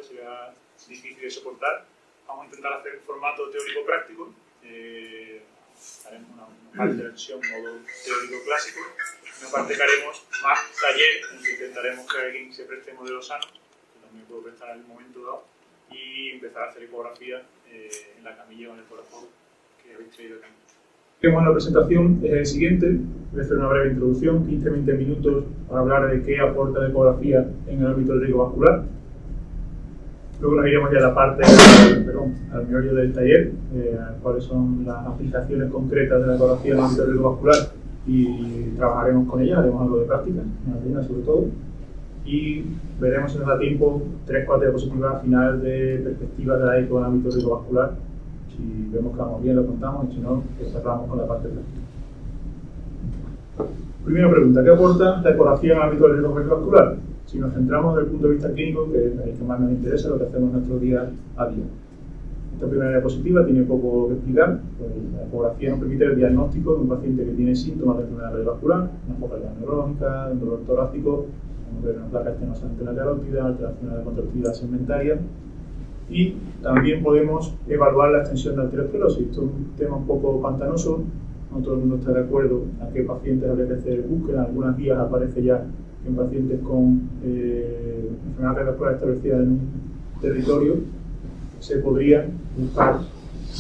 ¿vale? Sería difícil de soportar. Vamos a intentar hacer un formato teórico-práctico. Haremos una parte de la sesión modo teórico clásico, una parte que haremos más taller, en que intentaremos que alguien se preste modelo sano, que también puedo prestar en algún momento dado, y empezar a hacer ecografía en la camilla o en el corazón que habéis traído aquí. La presentación es el siguiente. Voy a hacer una breve introducción, 15-20 minutos para hablar de qué aporta la ecografía en el ámbito del riesgo vascular. Luego nos iremos ya a la parte, al meollo del taller, cuáles son las aplicaciones concretas de la ecografía en el ámbito del riesgo vascular, y trabajaremos con ella, haremos algo de práctica, en la arena sobre todo, y veremos si nos da tiempo 3-4 diapositivas final de perspectiva de la eco en el ámbito del riesgo vascular. Si vemos que vamos bien, lo contamos, y si no, cerramos con la parte práctica. Primera pregunta, ¿qué aporta la ecografía en el ámbito del riesgo cardiovascular? Si nos centramos desde el punto de vista clínico, que es el que más nos interesa, lo que hacemos en nuestro día a día. Esta primera diapositiva tiene poco que explicar. Pues la ecografía nos permite el diagnóstico de un paciente que tiene síntomas de enfermedad cardiovascular, una focalidad neurológica, un dolor torácico, una placa estenosa ante la carótida, alteraciones de la contractilidad segmentaria. Y también podemos evaluar la extensión de arteriosclerosis. Esto es un tema un poco pantanoso, no todo el mundo está de acuerdo a qué pacientes habría que hacer búsqueda. En algunas guías aparece ya que en pacientes con enfermedad cardiovascular establecida en un territorio se podría buscar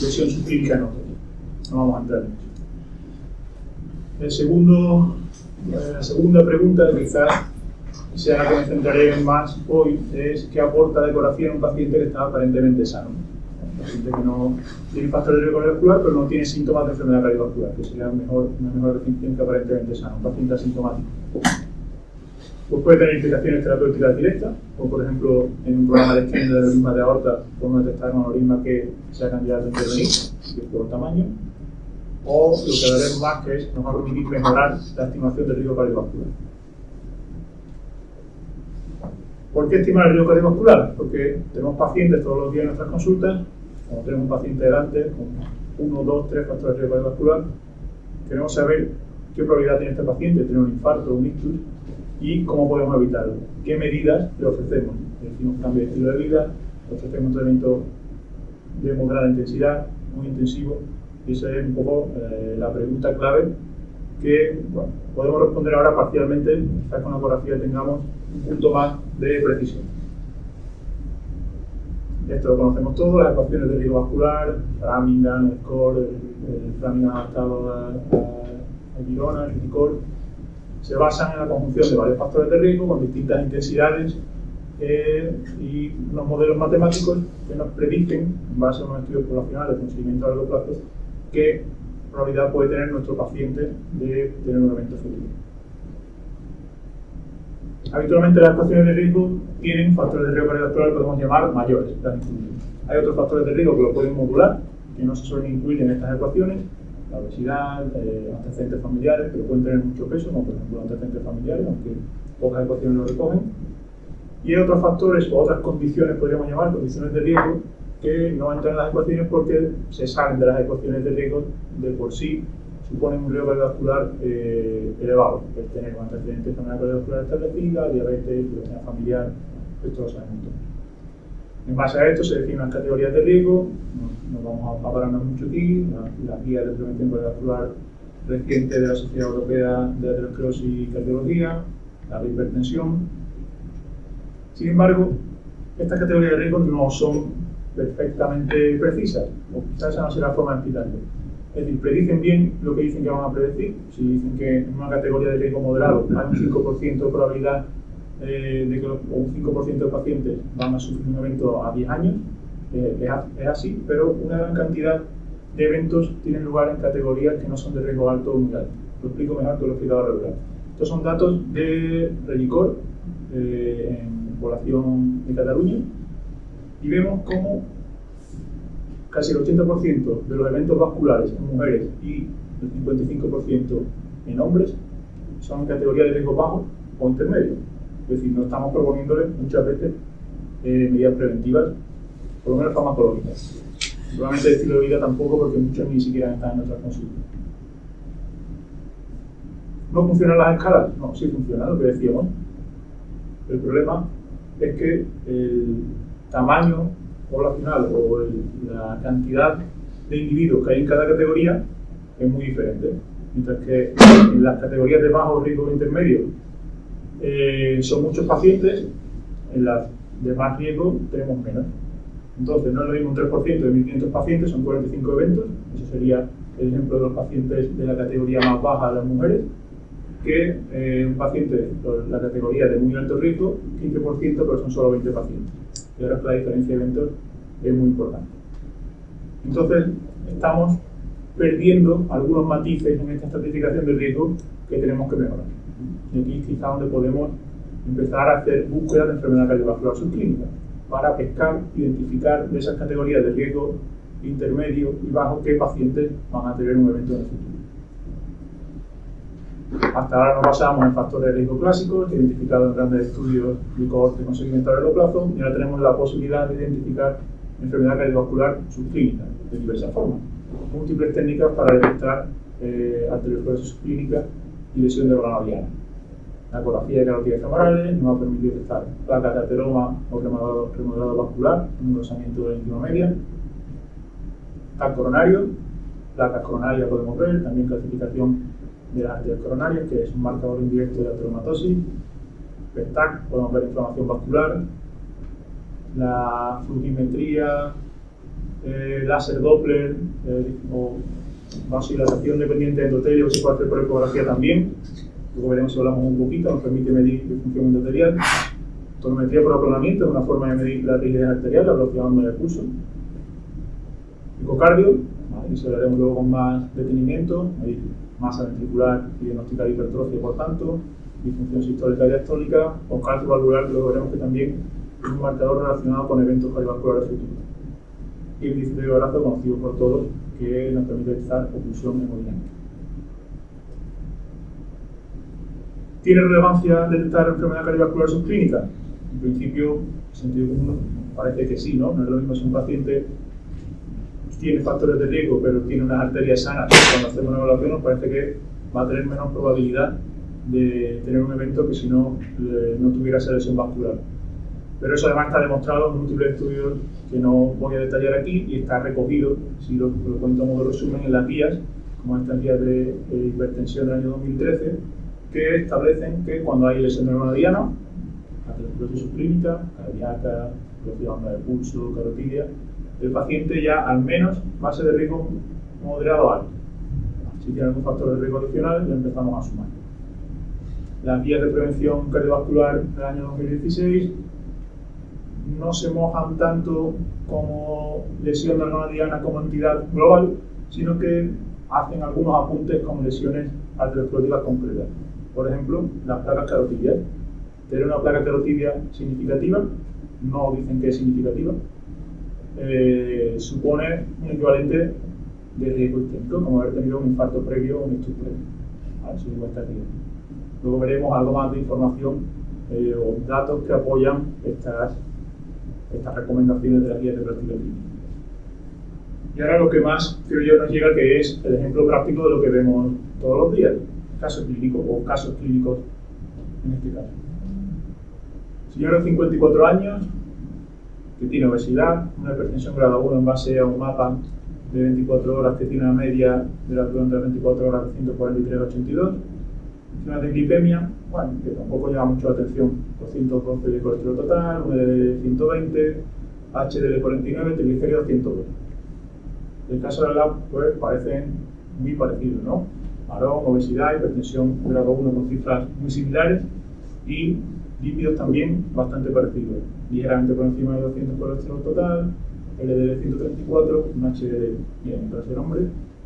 lesión subclínica en otro. No vamos a entrar en eso. La segunda pregunta, que quizás sea la que me centraré más hoy, es qué aporta la ecografía en un paciente que está aparentemente sano. Un paciente que no tiene factores de riesgo cardiovascular, pero no tiene síntomas de enfermedad cardiovascular, que sería una mejor definición que aparentemente sano, un paciente asintomático. Pues puede tener implicaciones terapéuticas directas, o por ejemplo, en un programa de esquema de aneurisma de aorta podemos detectar un aneurisma que sea candidato a intervenir, si es por tamaño, o lo que veremos más, que es nos va a permitir mejorar la estimación del riesgo cardiovascular. ¿Por qué estimar el riesgo cardiovascular? Porque tenemos pacientes todos los días en nuestras consultas. Cuando tenemos un paciente delante con 1, 2, 3 factores de riesgo cardiovascular, queremos saber qué probabilidad tiene este paciente de tener un infarto o un ictus y cómo podemos evitarlo. ¿Qué medidas le ofrecemos? Le decimos cambio de estilo de vida, le ofrecemos un tratamiento de moderada intensidad, muy intensivo, y esa es un poco la pregunta clave que podemos responder ahora parcialmente. Quizás con la ecografía tengamos un punto más de precisión. Esto lo conocemos todos, las ecuaciones de riesgo vascular, Framingham, el score, el Framingham adaptado a Girona, el Riticor, se basan en la conjunción de varios factores de riesgo con distintas intensidades y unos modelos matemáticos que nos predicen, en base a unos estudios poblacionales con seguimiento a largo plazo, qué probabilidad puede tener nuestro paciente de tener un evento futuro. Habitualmente las ecuaciones de riesgo tienen factores de riesgo cardiovascular que podemos llamar mayores. Hay otros factores de riesgo que lo pueden modular, que no se suelen incluir en estas ecuaciones: la obesidad, antecedentes familiares, pero pueden tener mucho peso, como por ejemplo antecedentes familiares, aunque pocas ecuaciones lo recogen. Y hay otros factores o otras condiciones, podríamos llamar condiciones de riesgo, que no entran en las ecuaciones porque se salen de las ecuaciones de riesgo de por sí, suponen un riesgo cardiovascular elevado. El tener un antecedente de enfermedad cardiovascular establecida, diabetes, hipertensión familiar, esto lo sabemos todos. En base a esto se definen las categorías de riesgo. No vamos a pararnos mucho aquí. La guía de prevención cardiovascular reciente de la Sociedad Europea de Aterosclerosis y Cardiología, la de hipertensión. Sin embargo, estas categorías de riesgo no son perfectamente precisas, o quizás esa no sea la forma de explicarlo. Es decir, predicen bien lo que dicen que van a predecir. Si dicen que en una categoría de riesgo moderado hay un 5% de probabilidad de que un 5% de pacientes van a sufrir un evento a 10 años, es así, pero una gran cantidad de eventos tienen lugar en categorías que no son de riesgo alto o muy alto. Lo explico mejor que lo he explicado regular. Estos son datos de Relicor en población de Cataluña, y vemos cómo casi el 80% de los eventos vasculares en mujeres y el 55% en hombres son en categoría de riesgo bajo o intermedio. Es decir, no estamos proponiéndoles muchas veces medidas preventivas, por lo menos farmacológicas. Probablemente el estilo de vida tampoco, porque muchos ni siquiera están en nuestras consultas. ¿No funcionan las escalas? No, sí funciona, lo que decíamos. El problema es que tamaño poblacional o la cantidad de individuos que hay en cada categoría es muy diferente. Mientras que en las categorías de bajo riesgo e intermedio son muchos pacientes, en las de más riesgo tenemos menos. Entonces, no es lo mismo un 3% de 1.500 pacientes, son 45 eventos, eso sería el ejemplo de los pacientes de la categoría más baja de las mujeres, que un paciente de la categoría de muy alto riesgo, 15%, pero son solo 20 pacientes. Y ahora la diferencia de eventos es muy importante. Entonces, estamos perdiendo algunos matices en esta estratificación de riesgo que tenemos que mejorar. Y aquí es quizá donde podemos empezar a hacer búsquedas de enfermedad cardiovascular subclínica para pescar, identificar de esas categorías de riesgo intermedio y bajo qué pacientes van a tener un evento en el futuro. Hasta ahora nos basamos en factores de riesgo clásicos, identificados en grandes estudios de cohorte con seguimiento a largo plazo, y ahora tenemos la posibilidad de identificar enfermedad cardiovascular subclínica de diversas formas. Múltiples técnicas para detectar arteriosclerosis subclínica y lesión del órgano diana. La ecografía de carotidas femorales nos va a permitir detectar placas de ateroma o remodelado vascular, un engrosamiento de la íntima media. TAC coronario, placas coronarias podemos ver, también clasificación de las arterias coronarias, que es un marcador indirecto de ateromatosis. PET-TAC, podemos ver inflamación vascular, la fluidimetría, láser Doppler o vasodilatación dependiente de endotelio, que se puede hacer por ecografía también. Luego veremos si hablamos un poquito, nos permite medir la función endotelial. Tonometría por aplanamiento es una forma de medir la rigidez arterial, la velocidad del pulso. Ecocardio, y se veremos luego con más detenimiento, medir masa ventricular y diagnosticar hipertrofia, por tanto, disfunción sistólica y diastólica, o cálculo valvular, que luego veremos que también es un marcador relacionado con eventos cardiovasculares futuros. Y el índice de brazo, conocido por todos, que nos permite detectar oclusión hemodinámica. ¿Tiene relevancia detectar enfermedad cardiovascular subclínica? En principio, en sentido común, parece que sí, ¿no? No es lo mismo si un paciente tiene factores de riesgo, pero tiene unas arterias sanas. Cuando hacemos una evaluación, nos parece que va a tener menos probabilidad de tener un evento que si no, no tuviera esa lesión vascular. Pero eso además está demostrado en múltiples estudios que no voy a detallar aquí y está recogido, si lo cuento a modo de resumen, en las guías, como estas guías de hipertensión del año 2013, que establecen que cuando hay lesión del órgano diana, aterosclerosis subclínica, cardíaca, velocidad onda de pulso, carotidia, el paciente ya al menos va a ser de riesgo moderado alto. Si tiene algún factor de riesgo adicional, ya empezamos a sumar. Las guías de prevención cardiovascular del año 2016 no se mojan tanto como lesión del órgano diana como entidad global, sino que hacen algunos apuntes como lesiones arterioscleróticas concretas. Por ejemplo, las placas carotidias. Tener una placa carotidia significativa, no dicen que es significativa, supone un equivalente de riesgo isquémico, como haber tenido un infarto previo o un ictus previo. Eso es esta guía. Luego veremos algo más de información o datos que apoyan estas recomendaciones de las guías de práctica clínica. Y ahora lo que más, creo yo, nos llega, que es el ejemplo práctico de lo que vemos todos los días, casos clínicos o casos clínicos en este caso. Señora de 54 años, que tiene obesidad, una hipertensión grado 1 en base a un mapa de 24 horas que tiene una media durante las 24 horas de 143,82, una de glicemia, bueno, que tampoco llama mucho la atención, 212 de colesterol total, una de 120, HDL 49, triglicéridos 102. En el caso de la pues parecen muy parecidos, ¿no? Marón, obesidad, hipertensión grado 1 con cifras muy similares y lípidos también bastante parecidos, ligeramente por encima de 200 colesterol total, LDL 134, un HDL bien para ser hombre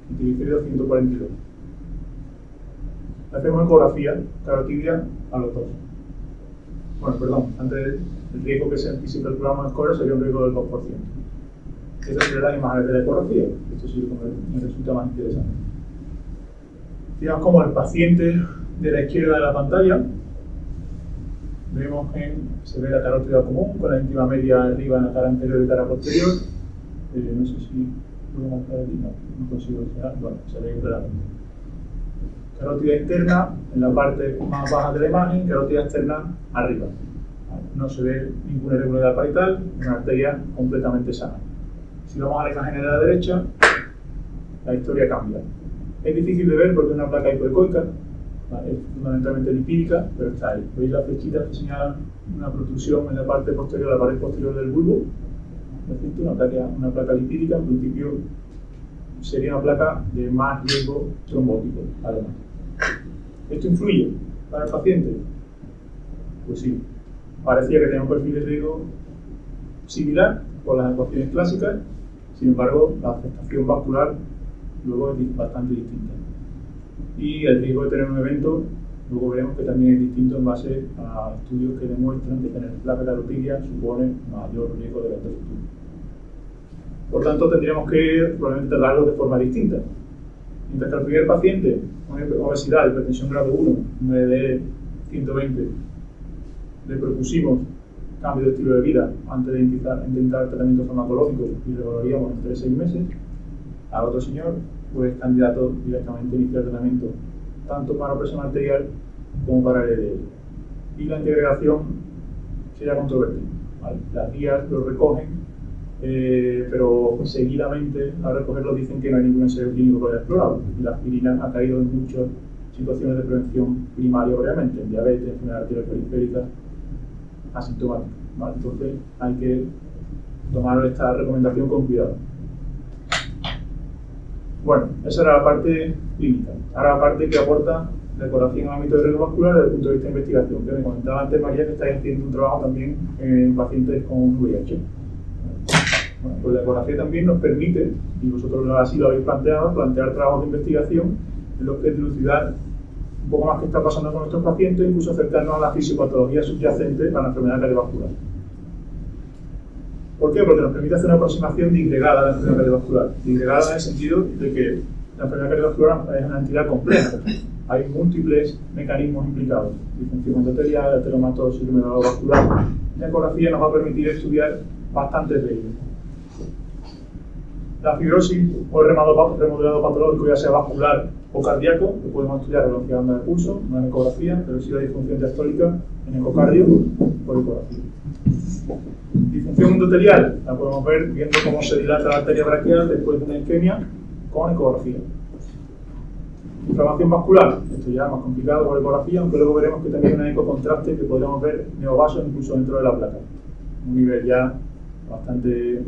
y triglicéridos 142. Hacemos ecografía carotidia a los dos. Bueno, perdón, antes el riesgo que se anticipa el programa de Score sería un riesgo del 2%. Estas serían las imágenes de la ecografía. Esto sí me resulta más interesante. Digamos como el paciente de la izquierda de la pantalla, vemos que se ve la carótida común con la íntima media arriba en la cara anterior y cara posterior. No sé si puedo marcar aquí, no consigo enseñar. Bueno, se ve claramente. Carótida interna en la parte más baja de la imagen, carótida externa arriba. no se ve ninguna irregularidad parietal, una arteria completamente sana. Si vamos a la imagen de la derecha, la historia cambia. Es difícil de ver porque es una placa hipoecoica, ¿vale? Es fundamentalmente lipídica, pero está ahí. ¿Veis las flechitas que señalan una protrusión en la parte posterior, la pared posterior del bulbo? Una placa lipídica, en principio sería una placa de más riesgo trombótico, además. ¿Esto influye para el paciente? Pues sí. Parecía que tenía un perfil de riesgo similar con las ecuaciones clásicas, sin embargo, la afectación vascular luego es bastante distinta. Y el riesgo de tener un evento, luego veremos que también es distinto en base a estudios que demuestran que tener placa carotidia supone mayor riesgo de evento futuro. Por tanto, tendríamos que probablemente tratarlo de forma distinta. Mientras que al primer paciente con obesidad, hipertensión grado 1, 9D 120, le propusimos cambio de estilo de vida antes de intentar tratamiento farmacológico y lo evaluaríamos entre 6 meses, a otro señor, pues candidato directamente a iniciar tratamiento tanto para presión arterial como para el LDL. Y la integración sería controvertida, ¿vale? Las guías lo recogen, pero seguidamente al recogerlo dicen que no hay ningún ensayo clínico que lo haya explorado. Y la aspirina ha caído en muchas situaciones de prevención primaria, obviamente, en diabetes, enfermedad arterial periférica, asintomática, ¿vale? Entonces hay que tomar esta recomendación con cuidado. Bueno, esa era la parte clínica. Ahora la parte que aporta la ecografía en el ámbito de riesgo vascular desde el punto de vista de investigación. Que me comentaba antes María que estáis haciendo un trabajo también en pacientes con VIH. Bueno, pues la ecografía también nos permite, y vosotros así lo habéis planteado, plantear trabajos de investigación en los que dilucidar un poco más qué está pasando con nuestros pacientes, incluso acercarnos a la fisiopatología subyacente a la enfermedad cardiovascular. ¿Por qué? Porque nos permite hacer una aproximación disgregada a la enfermedad cardiovascular. Disgregada en el sentido de que la enfermedad cardiovascular es una entidad compleja. Hay múltiples mecanismos implicados. Disfunción endotelial, ateromatosis, vascular. La ecografía nos va a permitir estudiar bastantes de ellos. La fibrosis o el remodelado patológico, ya sea vascular o cardíaco, que podemos estudiar en velocidad de onda de pulso, no en ecografía, pero sí la disfunción diastólica en ecocardio por ecografía. Disfunción endotelial, la podemos ver viendo cómo se dilata la arteria braquial después de una isquemia con ecografía. Inflamación vascular, esto ya es más complicado por ecografía, aunque luego veremos que también hay una ecocontraste que podremos ver neovasos incluso dentro de la placa. Un nivel ya bastante,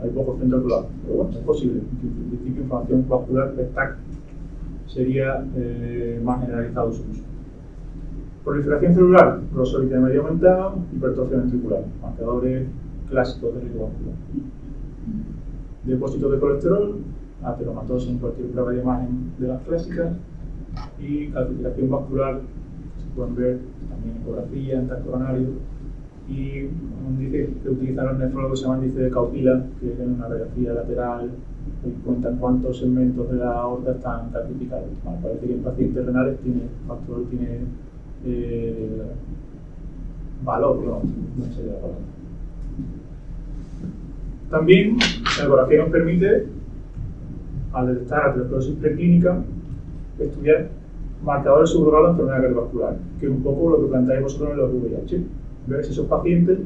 hay pocos centros oculares, pero bueno, es posible. En principio, inflamación vascular, PECTAC, sería más generalizado su uso. Proliferación celular, grosor de medio aumentado, hipertrofia ventricular, marcadores clásicos de riesgo vascular. Depósitos de colesterol, ateromatosis en cualquier prueba de imagen de las clásicas, y calcificación vascular, se pueden ver también ecografía, en transcoronario, y un índice que utilizan los nefrólogos se llama índice de Kaupila, que es una radiografía lateral que cuentan cuántos segmentos de la aorta están calcificados. Bueno, parece que en pacientes renales tiene valor, no sería valor. También la ecografía nos permite, al detectar aterosclerosis preclínica, estudiar marcadores subrogados de enfermedad cardiovascular, que es un poco lo que planteáis vosotros en los VIH. Ver si esos pacientes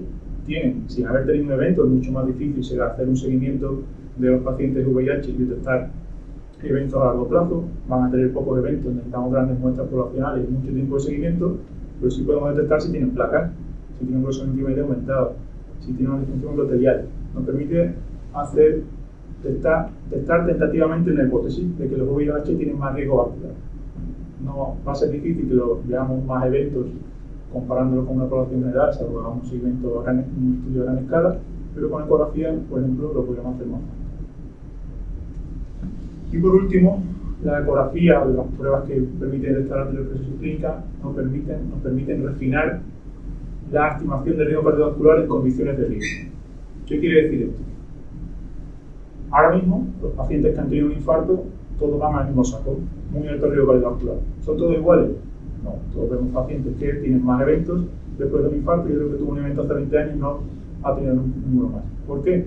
tienen, sin haber tenido un evento, es mucho más difícil será hacer un seguimiento de los pacientes VIH y detectar eventos a largo plazo. Van a tener pocos eventos, necesitamos grandes muestras poblacionales y mucho tiempo de seguimiento, pero sí podemos detectar si tienen placas, si tienen un grosor medio aumentado, si tienen una disfunción endotelial. Nos permite testar tentativamente una hipótesis de que los VIH tienen más riesgo vascular. No va a ser difícil que veamos más eventos comparándolo con una población general, salvo que hagamos un estudio a gran escala, pero con ecografía, por ejemplo, lo podríamos hacer más fácil. Y por último, la ecografía o las pruebas que permiten detectar aterosclerosis clínica nos permiten refinar la estimación del riesgo cardiovascular en condiciones de riesgo. ¿Qué quiere decir esto? Ahora mismo, los pacientes que han tenido un infarto, todos van al mismo saco, muy alto riesgo cardiovascular. ¿Son todos iguales? No, todos vemos pacientes que tienen más eventos después de un infarto, y yo creo que tuvo un evento hace 20 años y no ha tenido ninguno más. ¿Por qué?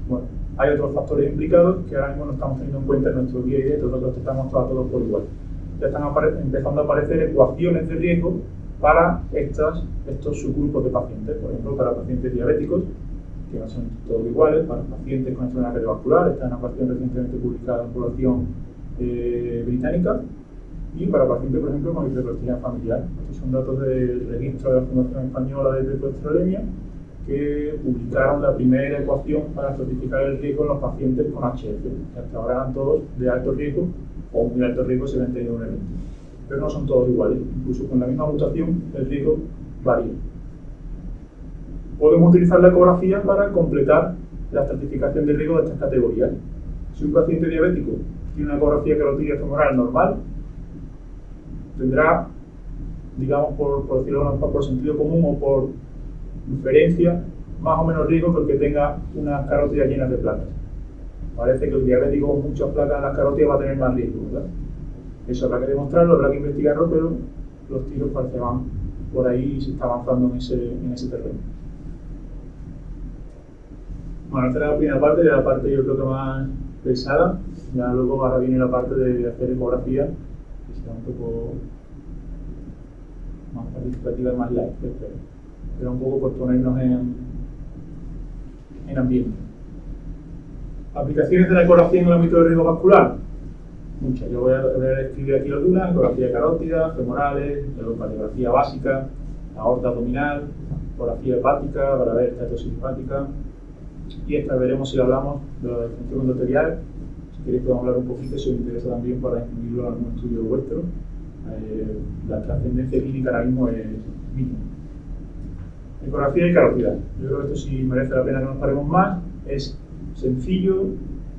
Bueno, hay otros factores implicados que ahora mismo no estamos teniendo en cuenta en nuestro día a día, nosotros tratamos a todos por igual. Ya están empezando a aparecer ecuaciones de riesgo para estos subgrupos de pacientes. Por ejemplo, para pacientes diabéticos, que no son todos iguales, para pacientes con enfermedad cardiovascular, esta es una ecuación recientemente publicada en población británica, y para pacientes, por ejemplo, con hipercolesterolemia familiar. Estos son datos del registro de la Fundación Española de Hipercolesterolemia, que publicaron la primera ecuación para estratificar el riesgo en los pacientes con HF, que hasta ahora eran todos de alto riesgo o muy alto riesgo si habían tenido un evento. Pero no son todos iguales, incluso con la misma mutación el riesgo varía. Podemos utilizar la ecografía para completar la estratificación de riesgo de estas categorías. Si un paciente diabético tiene una ecografía carotidia femoral normal, tendrá, digamos, por decirlo por sentido común o por inferencia, más o menos riesgo que el que tenga unas carótidas llenas de placas. Parece que el diabético con muchas placas en las carótidas va a tener más riesgo, ¿verdad? Eso habrá que demostrarlo, habrá que investigarlo, pero los tiros parece que van por ahí y se está avanzando en ese terreno. Bueno, esta era la primera parte, de la parte yo creo que más pesada. Ya luego ahora viene la parte de hacer ecografía, que será un poco más participativa y más light, pero un poco por ponernos en ambiente. ¿Aplicaciones de la ecografía en el ámbito del riesgo vascular? Muchas. Yo voy a escribir aquí algunas: ecografía carótida, femorales, radiografía básica, aorta abdominal, ecografía hepática para ver estatosis hepática, y esta veremos si hablamos de la disfunción endotelial. Si queréis podemos hablar un poquito, si os interesa también para incluirlo en algún estudio vuestro. La trascendencia clínica ahora mismo es mínima. Ecografía y carótida. Yo creo que esto sí merece la pena que nos paremos más. Es sencillo,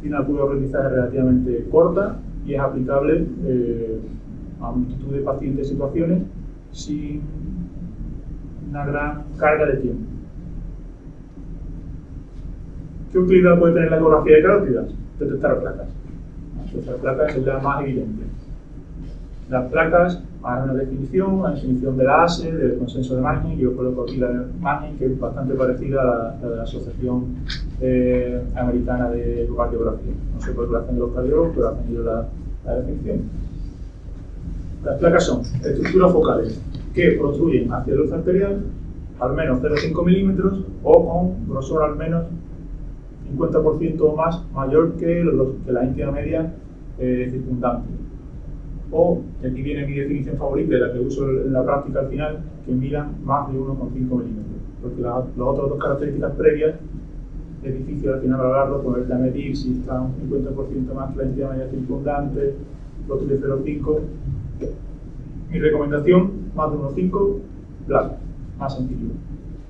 tiene una curva de aprendizaje relativamente corta y es aplicable a multitud de pacientes y situaciones sin una gran carga de tiempo. ¿Qué utilidad puede tener la ecografía de carótidas? Detectar placas. Detectar placas es la más evidente. Las placas, hay una definición de la ASE, del consenso de Manning. Yo coloco aquí la de Manning, que es bastante parecida a la de la Asociación Americana de Ecocardiografía. No sé por qué lo hacen los cardiólogos, pero hacen ellos la definición. Las placas son estructuras focales que protruyen hacia el luz arterial al menos 0,5 milímetros o con grosor al menos 50% o más mayor que la íntima media circundante. O, y aquí viene mi definición favorita, la que uso en la práctica al final, que midan más de 1,5 milímetros. Porque las otras dos características previas es difícil al final hablarlo, ponerle a medir si está un 50% más que la íntima media circundante, otro de 0,5. Mi recomendación, más de 1,5, placas, más sencillo.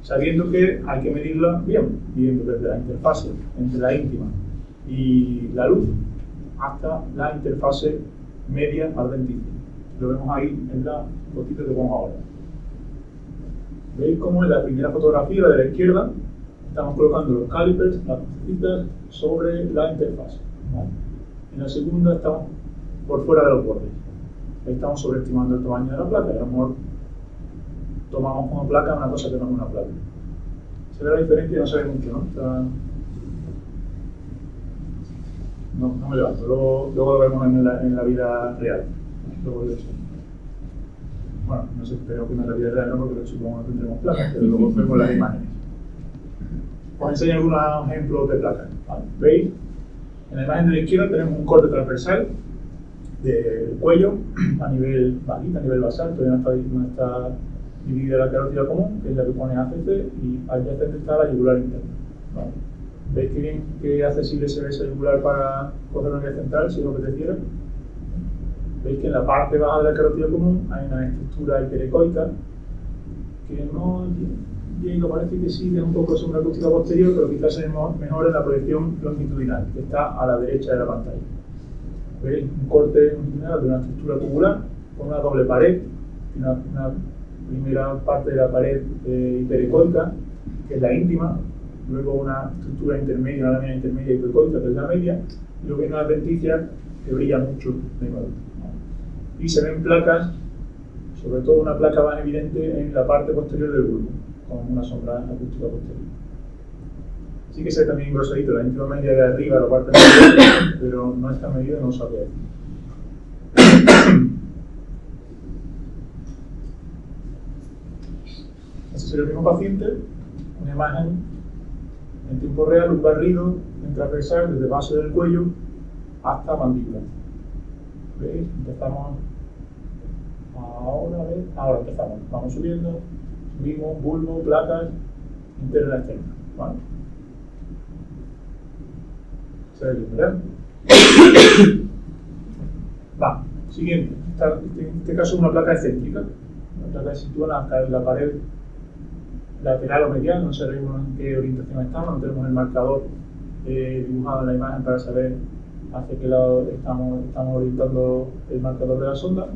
Sabiendo que hay que medirla bien, viendo desde la interfase entre la íntima y la luz hasta la interfase media adventicia. Lo vemos ahí en la fotito que pongo ahora. ¿Veis cómo en la primera fotografía, la de la izquierda, estamos colocando los calipers, las crucecitas, sobre la interfase, ¿vale? En la segunda estamos por fuera de los bordes. Ahí estamos sobreestimando el tamaño de la placa. A lo mejor tomamos como placa una cosa que no es una placa. Se ve la diferencia y no se ve mucho, ¿no? No me levanto, luego lo vemos en la vida real. Luego de eso. Bueno, no sé, espero que en la vida real no, porque supongo que no tendremos placas, pero luego vemos las imágenes. Os enseño algunos ejemplos de placas. ¿Vale? ¿Veis? En la imagen de la izquierda tenemos un corte transversal del cuello a nivel bajito, a nivel basal, todavía no está dividida la carótida común, que es la que pone ACC, y adyacente está la yugular interna. ¿Vale? ¿Veis que bien que accesible se ve esa yugular para coger una vía central, si es lo que te quiera? Veis que en la parte baja de la carótida común hay una estructura hiperecoica que no llega, parece que sí, es un poco de sombra acústica posterior, pero quizás se mejor en la proyección longitudinal, que está a la derecha de la pantalla. ¿Veis? Un corte longitudinal de una estructura tubular con una doble pared, una primera parte de la pared hiperecoica, que es la íntima, luego una estructura intermedia, una lámina intermedia hiperecoica, que es la media, y luego hay una adventicia que brilla mucho de nuevo. Y se ven placas, sobre todo una placa más evidente en la parte posterior del bulbo, con una sombra acústica posterior. Sí que se ve también grosadito la íntima media de arriba, la parte media, pero no está medida, no sabía. Ese sería el mismo paciente, una imagen en tiempo real, un barrido en transversal desde base del cuello hasta mandíbula. ¿Veis? Empezamos ahora empezamos. Vamos subiendo, subimos, bulbo, placas, interna, externa. ¿Vale? Se ve bien, ¿verdad? Va, siguiente. En este caso es una placa excéntrica. La placa se sitúa en la pared lateral o medial, no sabemos en qué orientación estamos, no tenemos el marcador dibujado en la imagen para saber hacia qué lado estamos orientando el marcador de la sonda,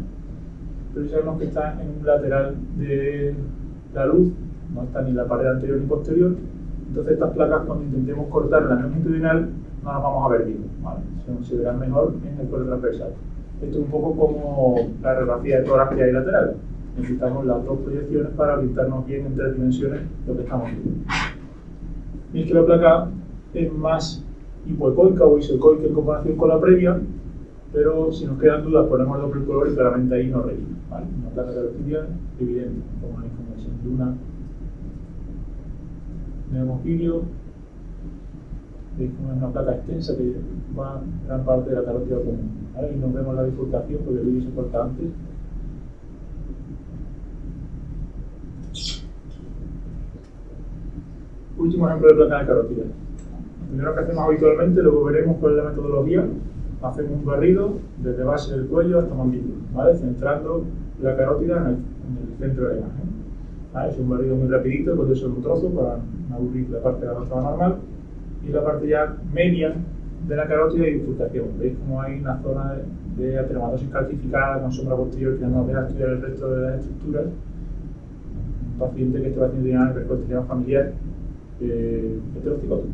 pero sabemos que está en un lateral de la luz, no está ni en la pared anterior ni posterior. Entonces estas placas, cuando intentemos cortarlas en el longitudinal, no las vamos a ver bien, ¿vale? Se verán mejor en el corte transversal. Esto es un poco como la radiografía de tórax que hay lateral. Necesitamos las dos proyecciones para orientarnos bien en 3 dimensiones lo que estamos viendo. Y es que la placa es más hipoecoica o isoecoica en comparación con la previa, pero si nos quedan dudas ponemos el doble color y claramente ahí nos reímos, ¿vale? Una placa carotidia evidente, como la información de una neumofilio. Veis como es una placa extensa que va gran parte de la carótida común, ¿vale? Y nos vemos la bifurcación porque el vídeo se corta antes. Último ejemplo de placa de carótida. Lo primero que hacemos habitualmente, luego veremos cuál es la metodología. Hacemos un barrido desde base del cuello hasta mandíbula, ¿vale? Centrando la carótida en el centro de la imagen, ¿vale? Es un barrido muy rapidito, puede ser un trozo para no aburrir la parte de la rostro normal, y la parte ya media de la carótida y bifurcación. Veis como hay una zona de ateromatosis calcificada con sombra posterior que no nos deja estudiar el resto de las estructuras. Un paciente que está haciendo una reconstrucción familiar heterocigoto.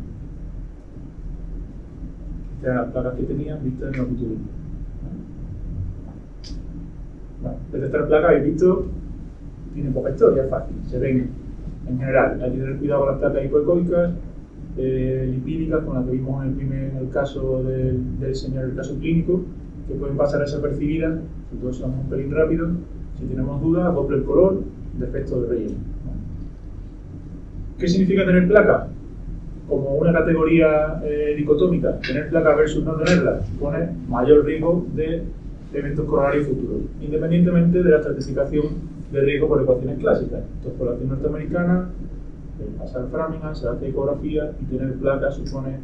Estas eran las placas que tenían vistas en longitudinal. Bueno, desde esta placa habéis visto, tiene poca historia, es fácil. Se ven en general, hay que tener cuidado con las placas hipoecoicas, lipídicas, con las que vimos en el caso del señor, el caso clínico, que pueden pasar desapercibidas, sobre todo si vamos un pelín rápido. Si tenemos dudas, acople el color, defecto de relleno. ¿Qué significa tener placa? Como una categoría dicotómica, tener placa versus no tenerla supone mayor riesgo de eventos coronarios futuros, independientemente de la estratificación de riesgo por ecuaciones clásicas. Entonces, población norteamericana, pasar Framingham, se hace ecografía y tener placa supone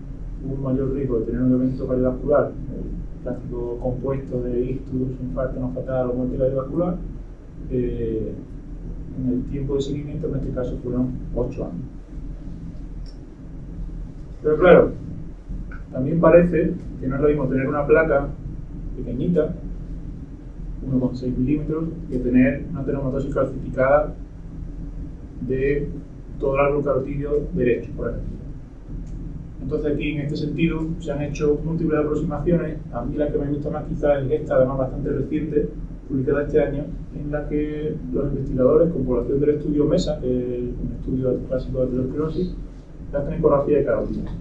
un mayor riesgo de tener un evento cardiovascular, el clásico compuesto de ictus, infarto no fatal o muerte cardiovascular. En el tiempo de seguimiento, en este caso, fueron 8 años. Pero claro, también parece que no es lo mismo tener una placa pequeñita, 1,6 milímetros, que tener una ateromatosis calcificada de todo el árbol carotídeo derecho, por ejemplo. Entonces aquí, en este sentido, se han hecho múltiples aproximaciones. A mí la que me gusta más quizás es esta, además bastante reciente, publicada este año, en la que los investigadores, con población del estudio MESA, que es un estudio clásico de aterosclerosis, hacen ecografía de carótida.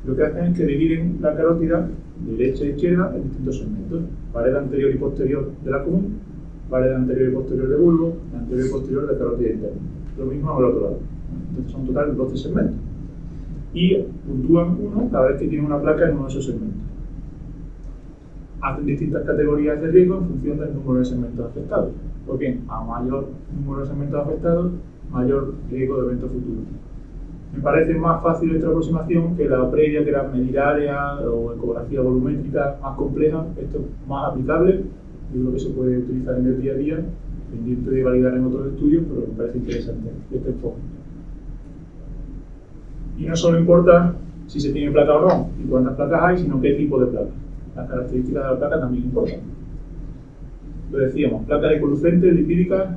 Lo que hacen es que dividen la carótida de derecha e izquierda en distintos segmentos: pared anterior y posterior de la común, pared anterior y posterior de bulbo, anterior y posterior de carótida interna. Lo mismo al otro lado. Entonces son total 12 segmentos. Y puntúan uno cada vez que tienen una placa en uno de esos segmentos. Hacen distintas categorías de riesgo en función del número de segmentos afectados. Pues bien, a mayor número de segmentos afectados, mayor riesgo de eventos futuros. Me parece más fácil esta aproximación que la previa, que era medir área o ecografía volumétrica más compleja. Esto es más aplicable, yo creo que se puede utilizar en el día a día, pendiente de validar en otros estudios, pero me parece interesante este enfoque. Y no solo importa si se tiene placa o no, y cuántas placas hay, sino qué tipo de placa. Las características de la placa también importan. Lo decíamos, placas ecolucentes, lipídicas,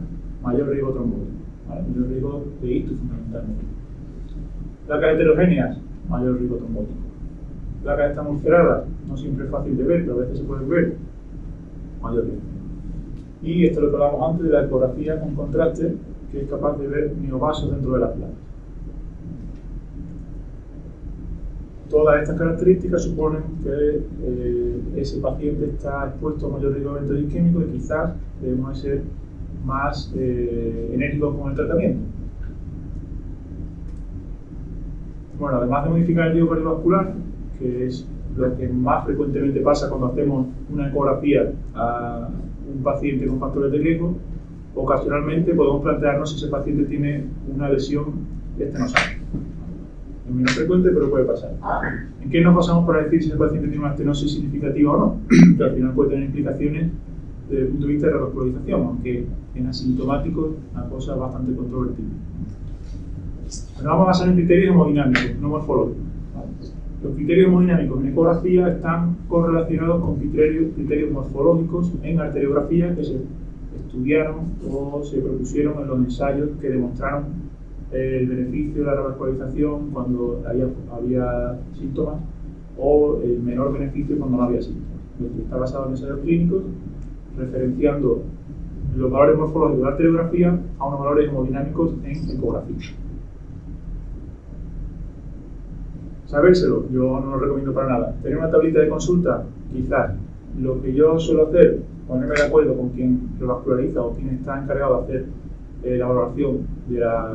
mayor riesgo trombótico, ¿vale? Mayor riesgo de ictus fundamentalmente. Placas heterogéneas, mayor riesgo trombótico. Placas están ulceradas, no siempre es fácil de ver, pero a veces se pueden ver, mayor riesgo. Y esto es lo que hablábamos antes de la ecografía con contraste, que es capaz de ver neovasos dentro de las placas. Todas estas características suponen que ese paciente está expuesto a mayor riesgo de eventos isquémicos y quizás debemos ser más enérgicos con el tratamiento. Bueno, además de modificar el riesgo cardiovascular, que es lo que más frecuentemente pasa cuando hacemos una ecografía a un paciente con factores de riesgo, ocasionalmente podemos plantearnos si ese paciente tiene una lesión estenosal. Es menos frecuente, pero puede pasar. ¿En qué nos basamos para decir si el paciente tiene una estenosis significativa o no? Que al final puede tener implicaciones desde el punto de vista de revascularización, aunque en asintomáticos una cosa bastante controvertida. Nos vamos a basar en criterios hemodinámicos, no morfológicos. Los criterios hemodinámicos en ecografía están correlacionados con criterios morfológicos en arteriografía que se estudiaron o se propusieron en los ensayos que demostraron el beneficio de la revascularización cuando había síntomas o el menor beneficio cuando no había síntomas. Está basado en ensayos clínicos, referenciando los valores morfológicos de la arteriografía a unos valores hemodinámicos en ecografía. Sabérselo, yo no lo recomiendo para nada. Tener una tablita de consulta, quizás. Lo que yo suelo hacer, ponerme de acuerdo con quien revasculariza o quien está encargado de hacer la valoración de las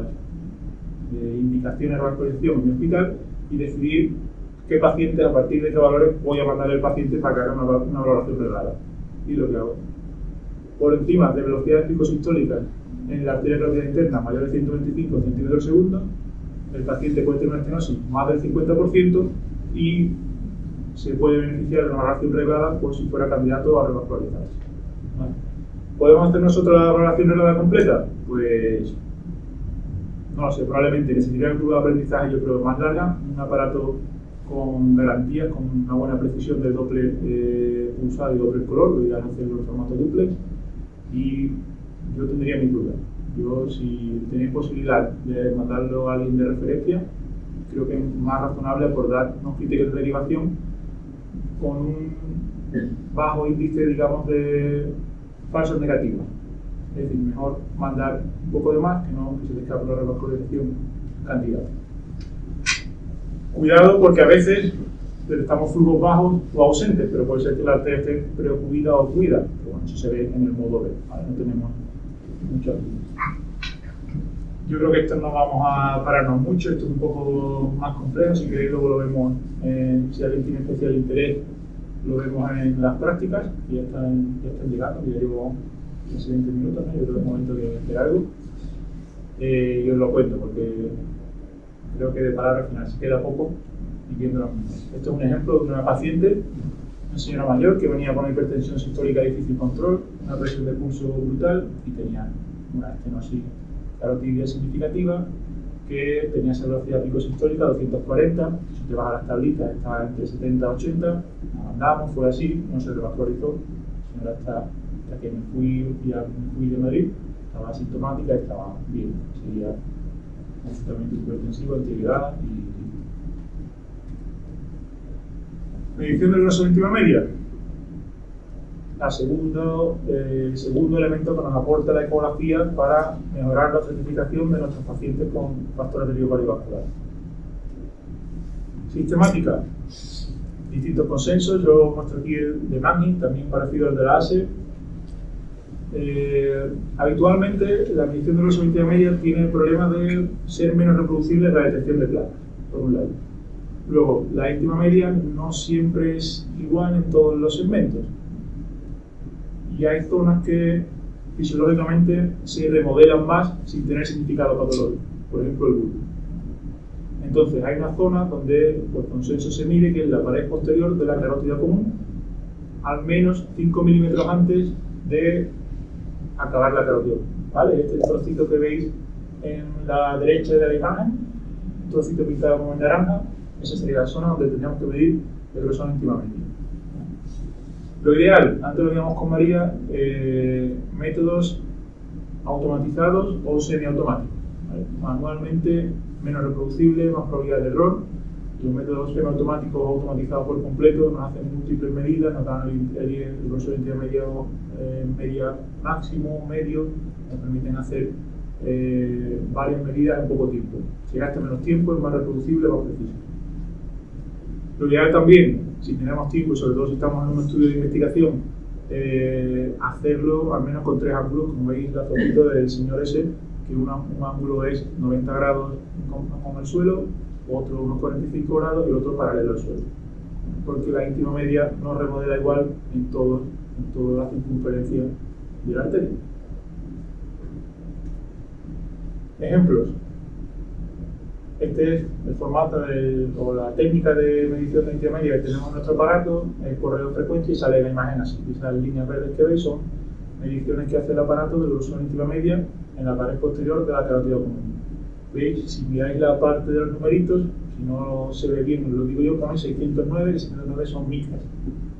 indicaciones de revascularización en mi hospital y decidir qué pacientes, a partir de qué valores, voy a mandar al paciente para que haga una valoración reglada. Y lo que hago. Por encima de velocidades picosistólicas en la arteria carótida interna mayor de 125 centímetros al segundo, el paciente puede tener una estenosis más del 50% y se puede beneficiar de una valoración reglada por si fuera candidato a revascularizarse. ¿Vale? ¿Podemos hacer nosotros la valoración reglada completa? Pues no lo sé, probablemente necesitaría un curva de aprendizaje, yo creo, más larga, un aparato con garantías, con una buena precisión de Doppler pulsado y Doppler color, lo ideal es hacerlo en formato duplex, y yo tendría mi duda. Yo, si tenéis posibilidad de mandarlo a alguien de referencia, creo que es más razonable acordar unos criterios de derivación con un bajo índice, digamos, de falsos negativos. Es decir, mejor mandar un poco de más que no que se te escape la revascularización cantidad. Cuidado porque a veces detectamos flujos bajos o ausentes, pero puede ser que la arteria esté preocupida o cuida. Pero bueno, eso se ve en el modo B, ¿vale? No tenemos mucho aquí. Yo creo que esto no vamos a pararnos mucho, esto es un poco más complejo, si queréis luego lo vemos, si alguien tiene especial interés, lo vemos en las prácticas, que ya están llegando, que ya llevo casi 20 minutos, ¿no? Yo creo que es momento de hacer algo. Y os lo cuento porque creo que de palabra al final se queda poco y viéndolo. Esto es un ejemplo de una paciente, una señora mayor que venía con una hipertensión sistólica de difícil control, una presión de pulso brutal y tenía una estenosis carotidia significativa que tenía esa velocidad picosistólica 240, si te vas a las tablitas estaba entre 70 y 80, nos mandamos, fue así, no se revascularizó, la señora hasta que me fui de Madrid, estaba asintomática y estaba bien, seguía un tratamiento hipertensivo, antigrada y medición del grosor íntima media. El segundo elemento que nos aporta la ecografía para mejorar la certificación de nuestros pacientes con factores de riesgo cardiovascular. Sistemática. Distintos consensos, yo muestro aquí el de Magni, también parecido al de la ASE. Habitualmente la medición de grosor íntima media tiene el problema de ser menos reproducible en la detección de placas, por un lado. Luego, la íntima media no siempre es igual en todos los segmentos. Y hay zonas que fisiológicamente se remodelan más sin tener significado patológico, por ejemplo el bulbo. Entonces hay una zona donde por consenso se mide que es la pared posterior de la carótida común, al menos 5 milímetros antes de acabar la carótida, ¿vale? Este trocito que veis en la derecha de la imagen, un trocito pintado como en naranja, esa sería la zona donde tendríamos que medir el grosor íntima media. Lo ideal, antes lo digamos con María, métodos automatizados o semiautomáticos, ¿vale? Manualmente menos reproducible, más probabilidad de error. Los métodos semiautomáticos o automatizados por completo nos hacen múltiples medidas, nos dan el grosor íntima media máximo, medio, nos permiten hacer varias medidas en poco tiempo. Se gasta menos tiempo, es más reproducible, más preciso. Lo ideal también, si tenemos tiempo, y sobre todo si estamos en un estudio de investigación, hacerlo al menos con 3 ángulos, como veis la fotito del señor ese, que un ángulo es 90 grados con el suelo, otro unos 45 grados y otro paralelo al suelo. Porque la íntima media no remodela igual en toda la circunferencia de la arteria. Ejemplos. Este es el formato o la técnica de medición de íntima media que tenemos en nuestro aparato, es por radiofrecuencia y sale la imagen así. Esas líneas verdes que veis son mediciones que hace el aparato del grosor de íntima media en la pared posterior de la carótida común. ¿Veis? Si miráis la parte de los numeritos, si no se ve bien, lo digo yo, ponéis 609, que 609 son micras.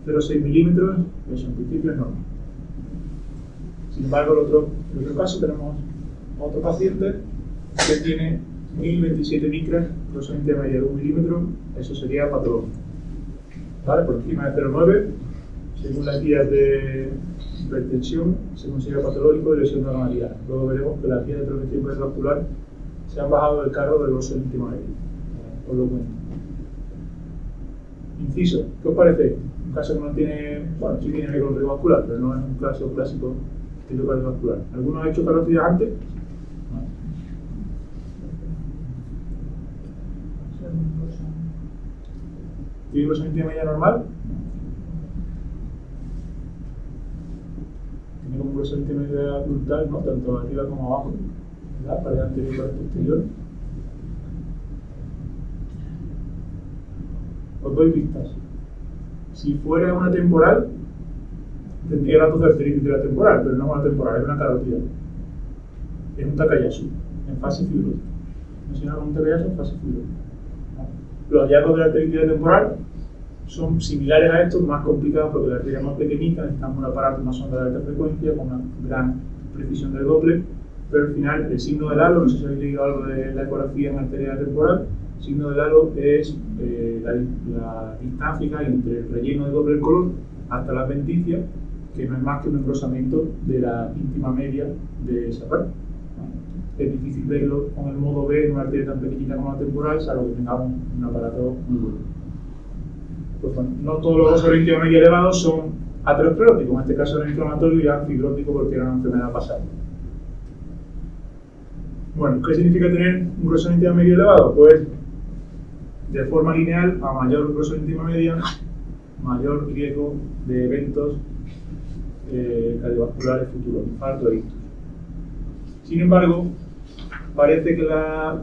0,6 milímetros, eso en principio es normal. Sin embargo, en otro caso tenemos otro paciente que tiene 1027 micras, grosor de íntima media de 1 milímetro, eso sería patológico. ¿Vale? Por encima de 0,9, según las guías de hipertensión, se considera patológico y lesión de normalidad. Luego veremos que las guías de prevención cardiovascular se han bajado del cargo del grosor de íntima media. Os lo cuento. Inciso, ¿qué os parece? Un caso que no tiene, bueno, sí tiene riesgo cardiovascular, pero no es un caso clásico de estilo cardiovascular. ¿Alguno ha hecho carótidas antes? No. ¿Tiene grosor de íntima media normal? Tiene como grosor de íntima media brutal, ¿no? Tanto arriba como abajo, ¿verdad? Pared anterior y pared posterior. Os doy pistas. Si fuera una temporal, tendría datos de arteritis de la temporal, pero no es una temporal, es una carótida. Es un Takayasu, en fase fibrosa. No se llama un Takayasu en fase fibrosa. Los hallazgos de la arteritis de la temporal son similares a estos, más complicados porque la arteria es más pequeñita, necesitamos un aparato, una sonda de alta frecuencia con una gran precisión del Doppler, pero al final el signo del halo, no sé si habéis leído algo de la ecografía en arteria temporal, el signo del halo es la distancia que hay entre el relleno de Doppler color hasta la adventicia, que no es más que un engrosamiento de la íntima media de esa parte. Es difícil verlo con el modo B en una arteria tan pequeñita como la temporal, salvo que tengamos un aparato muy bueno. Pues bueno, no todos los grosores de íntima media elevados son ateroscleróticos, en este caso era inflamatorio y era fibrótico porque era una enfermedad pasada. Bueno, ¿qué significa tener un grosor de íntima media elevado? Pues de forma lineal, a mayor grosor de íntima media, mayor riesgo de eventos cardiovasculares futuros, infarto e ictus. Sin embargo, parece que la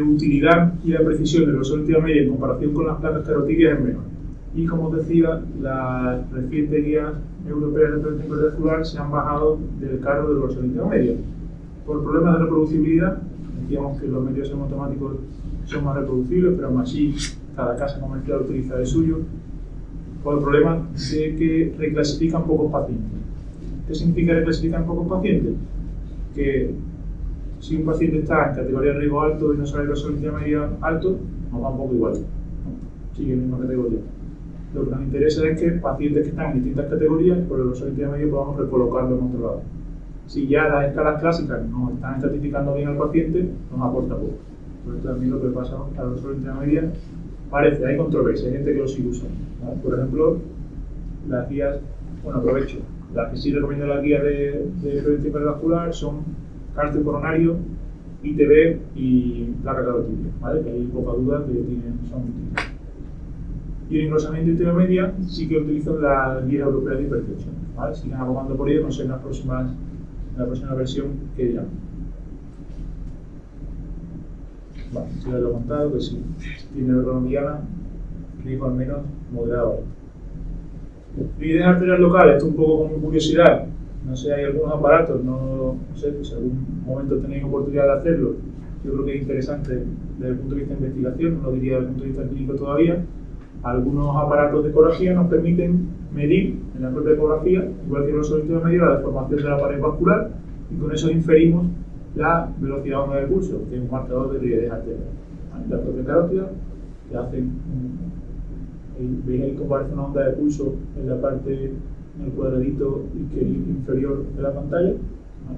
utilidad y la precisión del grosor de íntima media en comparación con las placas carotídeas es menor. Y como os decía, las recientes guías europeas de prevención cardiovascular se han bajado del cargo del grosor de íntima media. Por problemas de reproducibilidad, decíamos que los medios hematomáticos son más reproducibles, pero aún así cada casa comercial utiliza el suyo. Por el problema de que reclasifican pocos pacientes. ¿Qué significa reclasificar pocos pacientes? Que si un paciente está en categoría de riesgo alto y no sale el grosor de íntima media alto, nos va un poco igual. Sigue en la misma categoría. Lo que nos interesa es que pacientes que están en distintas categorías, por el grosor de íntima media podamos recolocarlo en otro lado. Si ya las escalas clásicas nos están estratificando bien al paciente, nos aporta poco. Por esto también lo que pasa al grosor de íntima media parece, hay controversia, hay gente que lo sigue usando. ¿Vale? Por ejemplo, las guías, bueno, aprovecho, las que sí recomiendo las guías de prevención cardiovascular son cárter coronario, ITB y placa carotídea, ¿vale? Que hay poca duda que son útiles. Y el engrosamiento de íntima media sí que utilizan las guías europeas de hipertensión, ¿vale? Siguen abogando por ello, no sé en la próxima versión que dirán. Vale, ya lo he contado, que si tiene neuromiana, riesgo al menos moderado. Fluidez arterial local, esto un poco como curiosidad. No sé, hay algunos aparatos, no sé, pues si algún momento tenéis oportunidad de hacerlo, yo creo que es interesante desde el punto de vista de investigación, no lo diría desde el punto de vista clínico todavía. Algunos aparatos de ecografía nos permiten medir en la propia ecografía, igual que el grosor de íntima media, la deformación de la pared vascular y con eso inferimos la velocidad onda de pulso, que es un marcador de rigidez arterial. La propia carótida que hacen, veis ahí cómo aparece una onda de pulso en la parte, en el cuadradito inferior de la pantalla,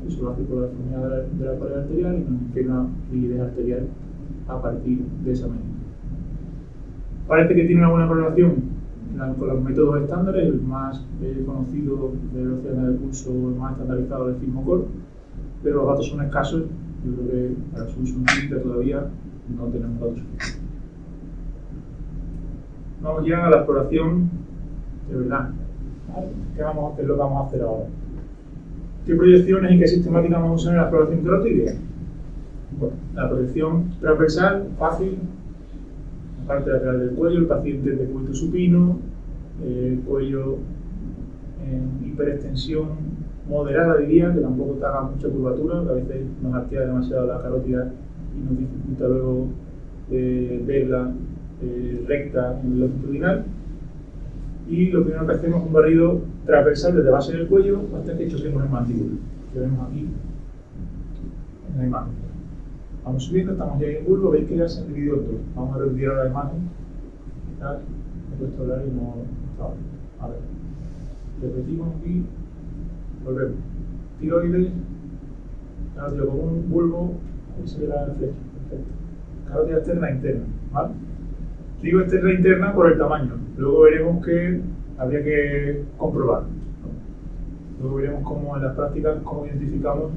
eso lo hace por la deformidad de la pared arterial y nos infiere una rigidez arterial a partir de esa medida. Parece que tiene una buena correlación con los métodos estándares, el más conocido de velocidad de pulso, el más estandarizado, el FISMOCOR, pero los datos son escasos yo creo que para subir un límite todavía no tenemos datos suficientes. Vamos ya a la exploración de verdad. ¿Vale? ¿Qué es lo que vamos a hacer ahora? ¿Qué proyecciones y qué sistemática vamos a usar en la exploración carotídea? Bueno, la proyección transversal, fácil, la parte lateral del cuello, el paciente de cuello supino, cuello en hiperextensión moderada, diría, que tampoco te haga mucha curvatura, que a veces nos arquea demasiado la carótida y nos dificulta luego verla recta en el longitudinal. Y lo primero que hacemos es un barrido transversal desde base del cuello hasta que choquemos en mandíbula, que vemos aquí en la imagen. Vamos subiendo, estamos ya en el bulbo, veis que ya se han dividido en dos. Vamos a repetir ahora la imagen. Quizás me he puesto a hablar y no estaba. A ver, repetimos aquí, volvemos. Tiroides, carótida común, bulbo, ahí se ve la flecha, perfecto. Carótida externa e interna, ¿vale? Digo externa e interna por el tamaño, luego veremos que habría que comprobarlo, ¿no? Luego veremos cómo en las prácticas cómo identificamos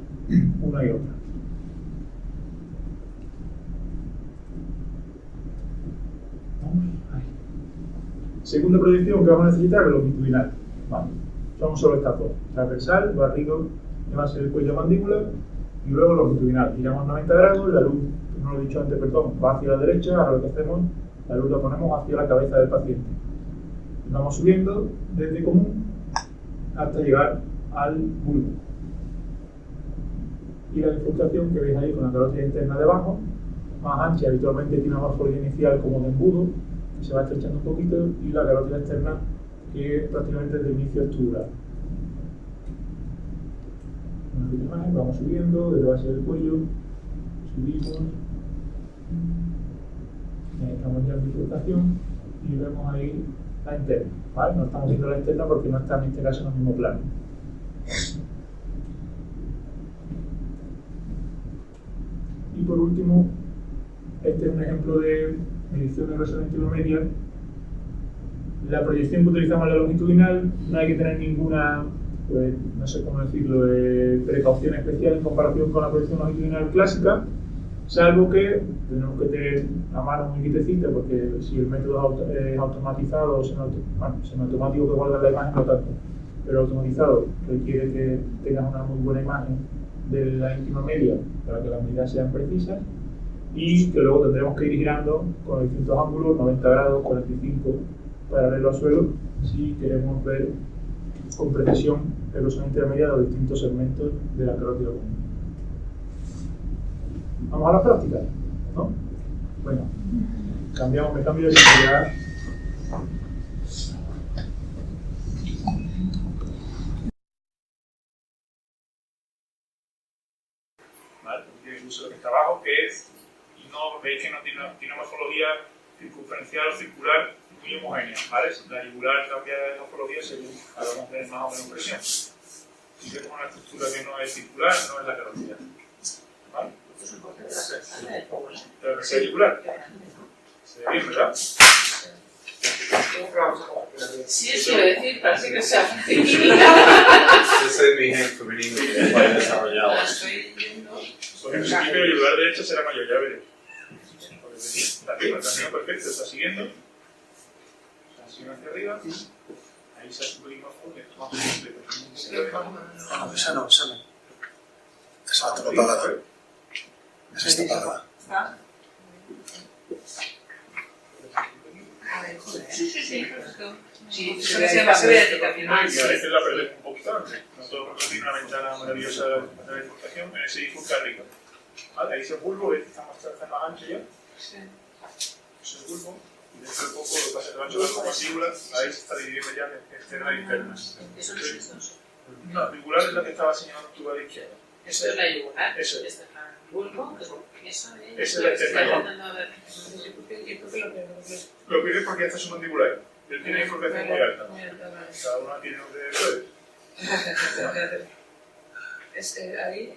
una y otra. Segunda proyección que vamos a necesitar es longitudinal. ¿Vale? Son solo estas dos: transversal, barrido de base del cuello a mandíbula, y luego longitudinal. Giramos 90 grados, la luz, no lo he dicho antes, perdón, va hacia la derecha. Ahora lo que hacemos, la luz la ponemos hacia la cabeza del paciente. Vamos subiendo desde común hasta llegar al bulbo. Y la bifurcación que veis ahí con la carótida interna debajo, más ancha, habitualmente tiene una morfología inicial como de embudo, que se va estrechando un poquito, y la carótida externa que prácticamente desde el inicio es tubular. Vamos subiendo desde la base del cuello, subimos, estamos ya en bifurcación y vemos ahí la interna. ¿Vale? No estamos viendo la interna porque no está en este caso en el mismo plano. Y por último, este es un ejemplo de medición de presión intima-media. La proyección que utilizamos en la longitudinal no hay que tener ninguna, pues, no sé cómo decirlo, precaución especial en comparación con la proyección longitudinal clásica, salvo que tenemos que tener a mano muy quitecita, porque si el método es automatizado o semiautomático que guarda la imagen, no tanto, pero automatizado requiere que tengas una muy buena imagen de la íntima media para que las medidas sean precisas, y que luego tendremos que ir girando con distintos ángulos, 90 grados, 45 paralelo al suelo, si queremos ver con precisión el grosor intermedia de los distintos segmentos de la carótida común. Vamos a la práctica, ¿no? Bueno, me cambio de sensibilidad. Vale, incluso lo que está abajo, que es, y no veis que no tiene una morfología circunferencial o circular muy homogénea, ¿vale? La yugular cambia de morfología según hagamos tener más o menos presión. Si vemos una estructura que no es circular, no es la carótida, ¿vale? La presión yugular. Se ve bien, ¿verdad? Sí, eso iba a decir, parece que sea Ese es mi ejemplo, venimos para desarrollarlo. Por ejemplo, el primero yugular derecho será mayor, ya veréis. Está arriba, está haciendo perfecto, está siguiendo. Está siguiendo hacia arriba. Ahí se hace un poquito más fuerte, más simple. No, esa no. Esa la tengo apagada. Esa está apagada. Sí, se ve también. Y a veces la perdemos un poquito antes. Nosotros tiene una ventana maravillosa de la bifurcación, en ese bifurca arriba. ¿Vale? Ahí se bulbo, veis que estamos trazando más ancho ya. Sí. Eso es bulbo. Y dentro de poco lo que pasa es que va a chocar con mandíbula, ahí se está dividiendo ya en externa e interna. ¿Eso no es esto? No, la yugular es la que estaba señalando tú a la izquierda. Eso es la yugular. Eso es. Esta es la bulbo. Eso es. Esa es la externa. Lo que es porque esta es su mandibular. Él tiene bifurcación muy alta. Cada uno tiene lo que puede. Es ahí.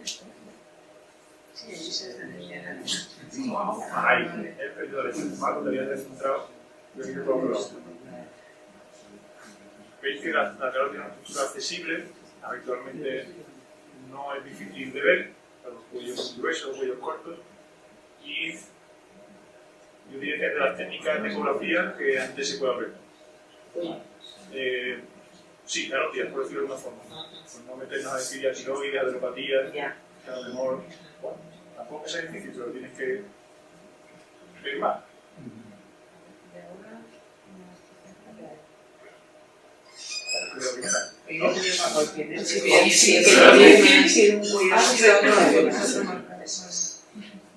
Sí, se está Ahí, el periodo de Marco te había descentrado de aquí por otro lado. Veis que la carótida tiene una estructura accesible, habitualmente no es difícil de ver, cuellos gruesos, cuellos cortos, y yo diría que es de las técnicas de ecografía que antes se puede abrir. Sí, carotidas, por decirlo de alguna forma. Pues no meternos a decir ya tiroides, adenopatías, que a lo mejor, bueno, tampoco es difícil, pero tienes que ver más.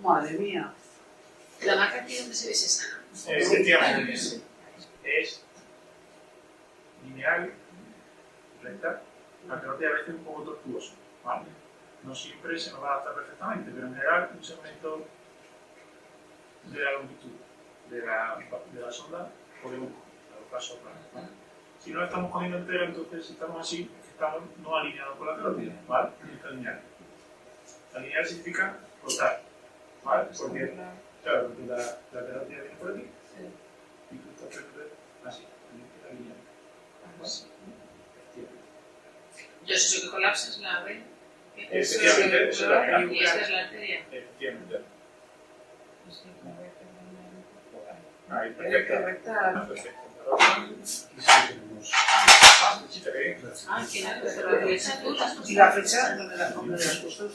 Madre mía. La marca aquí donde se ve esa. Efectivamente, es lineal, recta, aunque no te a veces un poco tortuoso. ¿Vale? No siempre se nos va a adaptar perfectamente, pero en general un segmento de la longitud de la sonda podemos coger los casos planos. ¿Vale? Si no lo estamos cogiendo entero, entonces si estamos así, estamos no alineados con la carótida. ¿Vale? Está lineal. La lineal significa rotar. ¿Vale? Porque, claro, porque la carótida viene por aquí y tú estás frente así, está lineal. Yo sé que colapsas la vena. Efectivamente, esa es la vena. Y esta es la arteria. Efectivamente. Ahí, perfecto. Correcta. Perfecto. Chita, ¿qué? Ah, al final, pero la fecha tú las ¿Y la fecha? ¿Dónde la has puesto?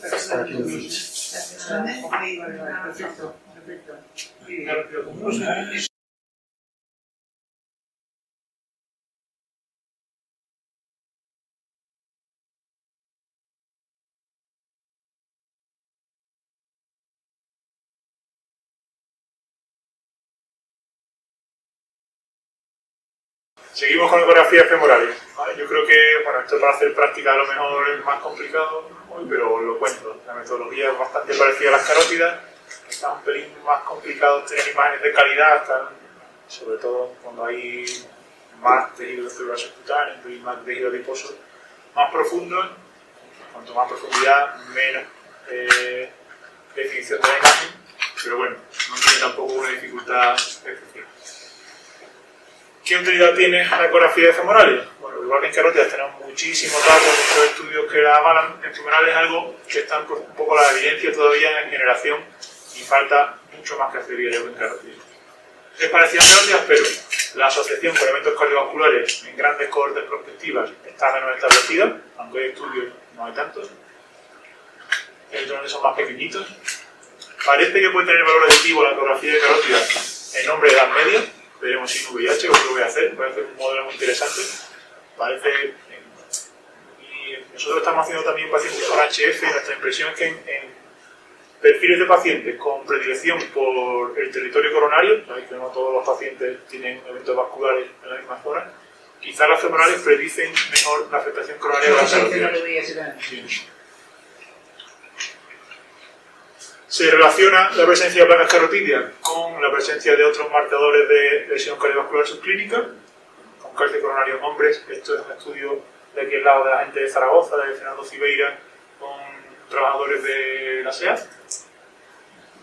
Ahí, vale, vale. Perfecto. Perfecto. Muy bien. Claro, pero como no sé, seguimos con ecografías femorales. ¿Vale? Yo creo que, bueno, esto para hacer práctica a lo mejor es más complicado, pero os lo cuento. La metodología es bastante parecida a las carótidas, está un pelín más complicado tener imágenes de calidad, sobre todo cuando hay más tejido celular subcutáneo, un pelín más tejido adiposo, más profundo. Cuanto más profundidad, menos definición de la imagen, pero bueno, no tiene tampoco una dificultad especial. ¿Qué utilidad tiene la ecografía de femorales? Bueno, igual que en carótidas tenemos muchísimos datos, muchos estudios que la avalan. En femorales es algo que está un poco la evidencia todavía en generación y falta mucho más que hacer, diría yo, que en carótidas. Es parecida a carótidas, pero la asociación con eventos cardiovasculares en grandes cohortes prospectivas está menos establecida, aunque hay estudios, no hay tantos. Electrones son más pequeñitos. Parece que puede tener valor aditivo la ecografía de carótidas en hombres de edad media. Veremos si en VIH o lo voy a hacer un modelo muy interesante. Parece. Y nosotros estamos haciendo también pacientes con HF y nuestra impresión es que en perfiles de pacientes con predilección por el territorio coronario, sabéis que no todos los pacientes tienen eventos vasculares en la misma zona, quizás las femorales predicen mejor la afectación coronaria de las carótidas. Sí. Se relaciona la presencia de placas carotídeas con la presencia de otros marcadores de lesión cardiovascular subclínica, con cálculo coronario en hombres. Esto es un estudio de aquí al lado de la gente de Zaragoza, de Fernando Cibeira, con trabajadores de la SEAD.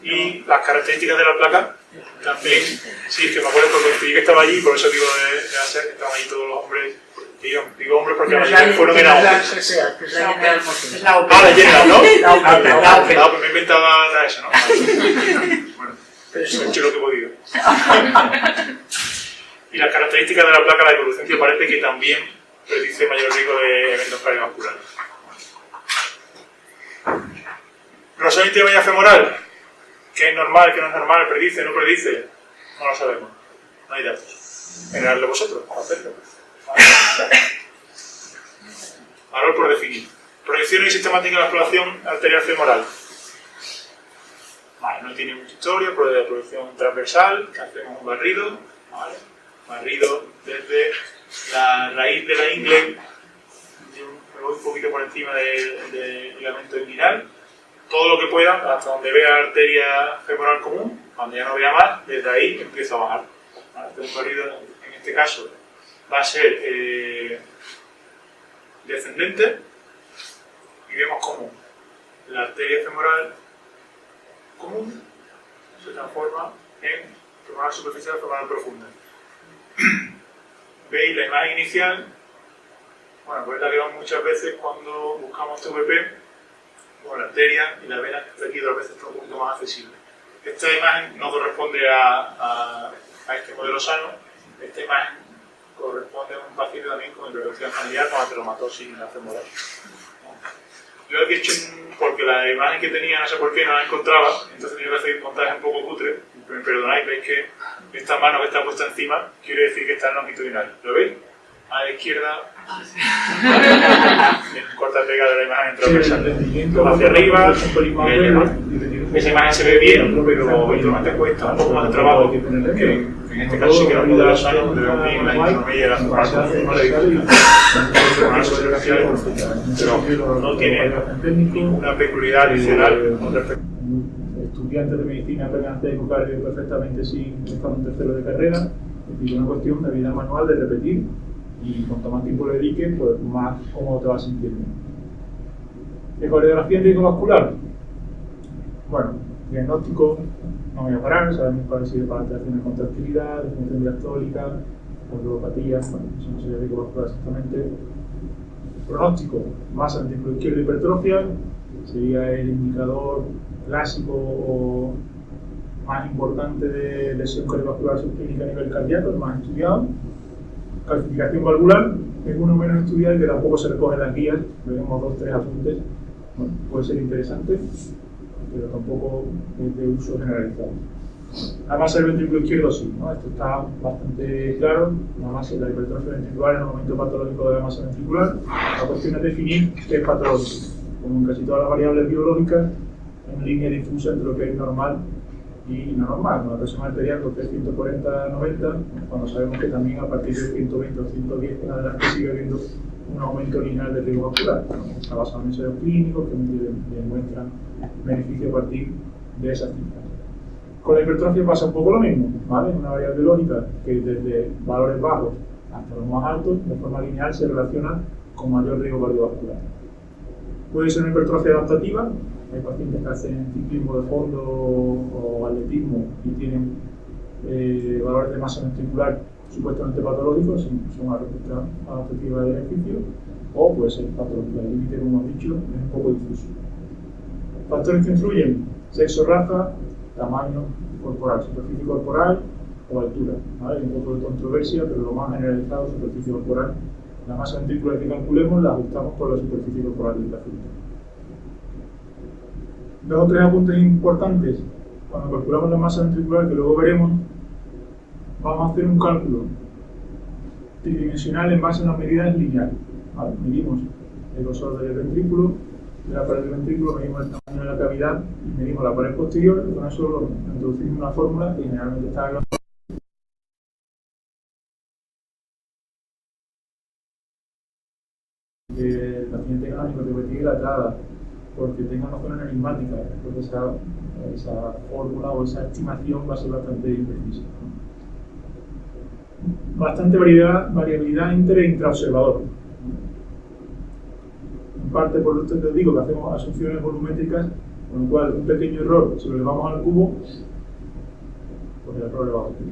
Y las características de la placa también, sí, es que me acuerdo porque coincidí que estaba allí, por eso digo de la SEAD, que estaban allí todos los hombres. Digo hombres porque fueron en AOP. Es la OP. Ah, la llena, ¿no? La OP. Pues me he inventado la esa, ¿no? Bueno, he hecho lo que he podido. Y las características de la placa, la evolución parece que también predice mayor riesgo de eventos cardiovasculares. Rosario intimidad femoral, ¿qué es normal, qué no es normal? ¿Predice, no predice? No lo sabemos. No hay datos. Generadlo vosotros, para hacerlo. Valor por definir. Proyección y sistemática de la exploración arterial femoral. Vale, no tiene mucha historia, pero de proyección transversal, hacemos un barrido, ¿vale? Barrido desde la raíz de la ingle, yo me voy un poquito por encima del ligamento inguinal, todo lo que pueda, hasta donde vea arteria femoral común, cuando ya no vea más, desde ahí empiezo a bajar. ¿Vale? Este barrido, en este caso, va a ser descendente y vemos cómo la arteria femoral común se transforma en femoral superficial o femoral profunda. ¿Veis la imagen inicial? Bueno, pues es la que vemos muchas veces cuando buscamos TVP. Bueno, la arteria y la vena aquí otra vez está un poquito más accesible. Esta imagen no corresponde a este modelo sano, esta imagen corresponde a un paciente también con hipertensión familiar con ateromatosis en la femoral. Yo aquí he hecho porque la imagen que tenía no sé por qué no la encontraba, entonces tengo que hacer un montaje un poco cutre. Me perdonáis, veis que esta mano que está puesta encima quiere decir que está en longitudinal. ¿Lo veis? A la izquierda, corta pega de la imagen transversal. Hacia arriba, esa imagen se ve bien, pero habitualmente cuesta un poco más de trabajo. En este caso sí que los modelos sanos donde vemos bien la intronomía y la pero no tiene ninguna peculiaridad adicional con respecto. Estudiantes de medicina pegan ecocardio perfectamente sin estar en tercero de carrera, es una cuestión de habilidad manual de repetir y cuanto más tiempo le dediques, pues más cómodo te vas sintiendo. Ecografía endovascular. Bueno, diagnóstico, no voy a parar, sabemos cuál sirve para alteraciones de contractilidad, definición diastólica, neuropatías, bueno, eso no sería ecovascular exactamente. Pronóstico, masa ventricular izquierda hipertrofia, sería el indicador clásico o más importante de lesión cardiovascular subclínica a nivel cardíaco, el más estudiado. Calcificación valvular es uno menos estudiado y que tampoco se recoge en las guías, veremos 2 o 3 apuntes, bueno, puede ser interesante, pero tampoco es de uso generalizado. La masa del ventrículo izquierdo sí, ¿no? Esto está bastante claro, la masa de la hipertrofia ventricular es el momento patológico de la masa ventricular. La cuestión es definir qué es patológico. Como en casi todas las variables biológicas, hay una línea difusa entre lo que es normal y no normal. Una presión arterial que es 140-90, cuando sabemos que también a partir de 120 o 110 en adelante sigue habiendo un aumento lineal del riesgo vascular. Está basado en ensayos clínicos que demuestran beneficio a partir de esas cifras. Con la hipertrofia pasa un poco lo mismo, ¿vale? Una variable lógica que desde valores bajos hasta los más altos, de forma lineal, se relaciona con mayor riesgo cardiovascular. Puede ser una hipertrofia adaptativa. Hay pacientes que hacen ciclismo de fondo o atletismo y tienen valores de masa ventricular supuestamente patológicos, son una respuesta adaptativa del ejercicio, o puede ser patológica. El límite, como hemos dicho, es un poco difuso. Factores que influyen: sexo, raza, tamaño corporal, superficie corporal o altura. ¿Vale? Hay un poco de controversia, pero lo más generalizado es superficie corporal. La masa ventricular que calculemos la ajustamos por la superficie corporal del paciente. 2 o 3 apuntes importantes. Cuando calculamos la masa ventricular, que luego veremos, vamos a hacer un cálculo tridimensional en base a unas medidas lineales. ¿Vale? Medimos el grosor del ventrículo, de la pared del ventrículo, medimos el tamaño de la cavidad y medimos la pared posterior, y con eso introducimos una fórmula que generalmente está grabada. Que el paciente tenga una microtubería dilatada, porque tenga una zona enigmática, porque esa fórmula o esa estimación va a ser bastante imprecisa. Bastante variabilidad inter e intraobservador. En parte por esto te digo que hacemos asunciones volumétricas, con lo cual un pequeño error, si lo elevamos al cubo, pues el error elevado al cubo.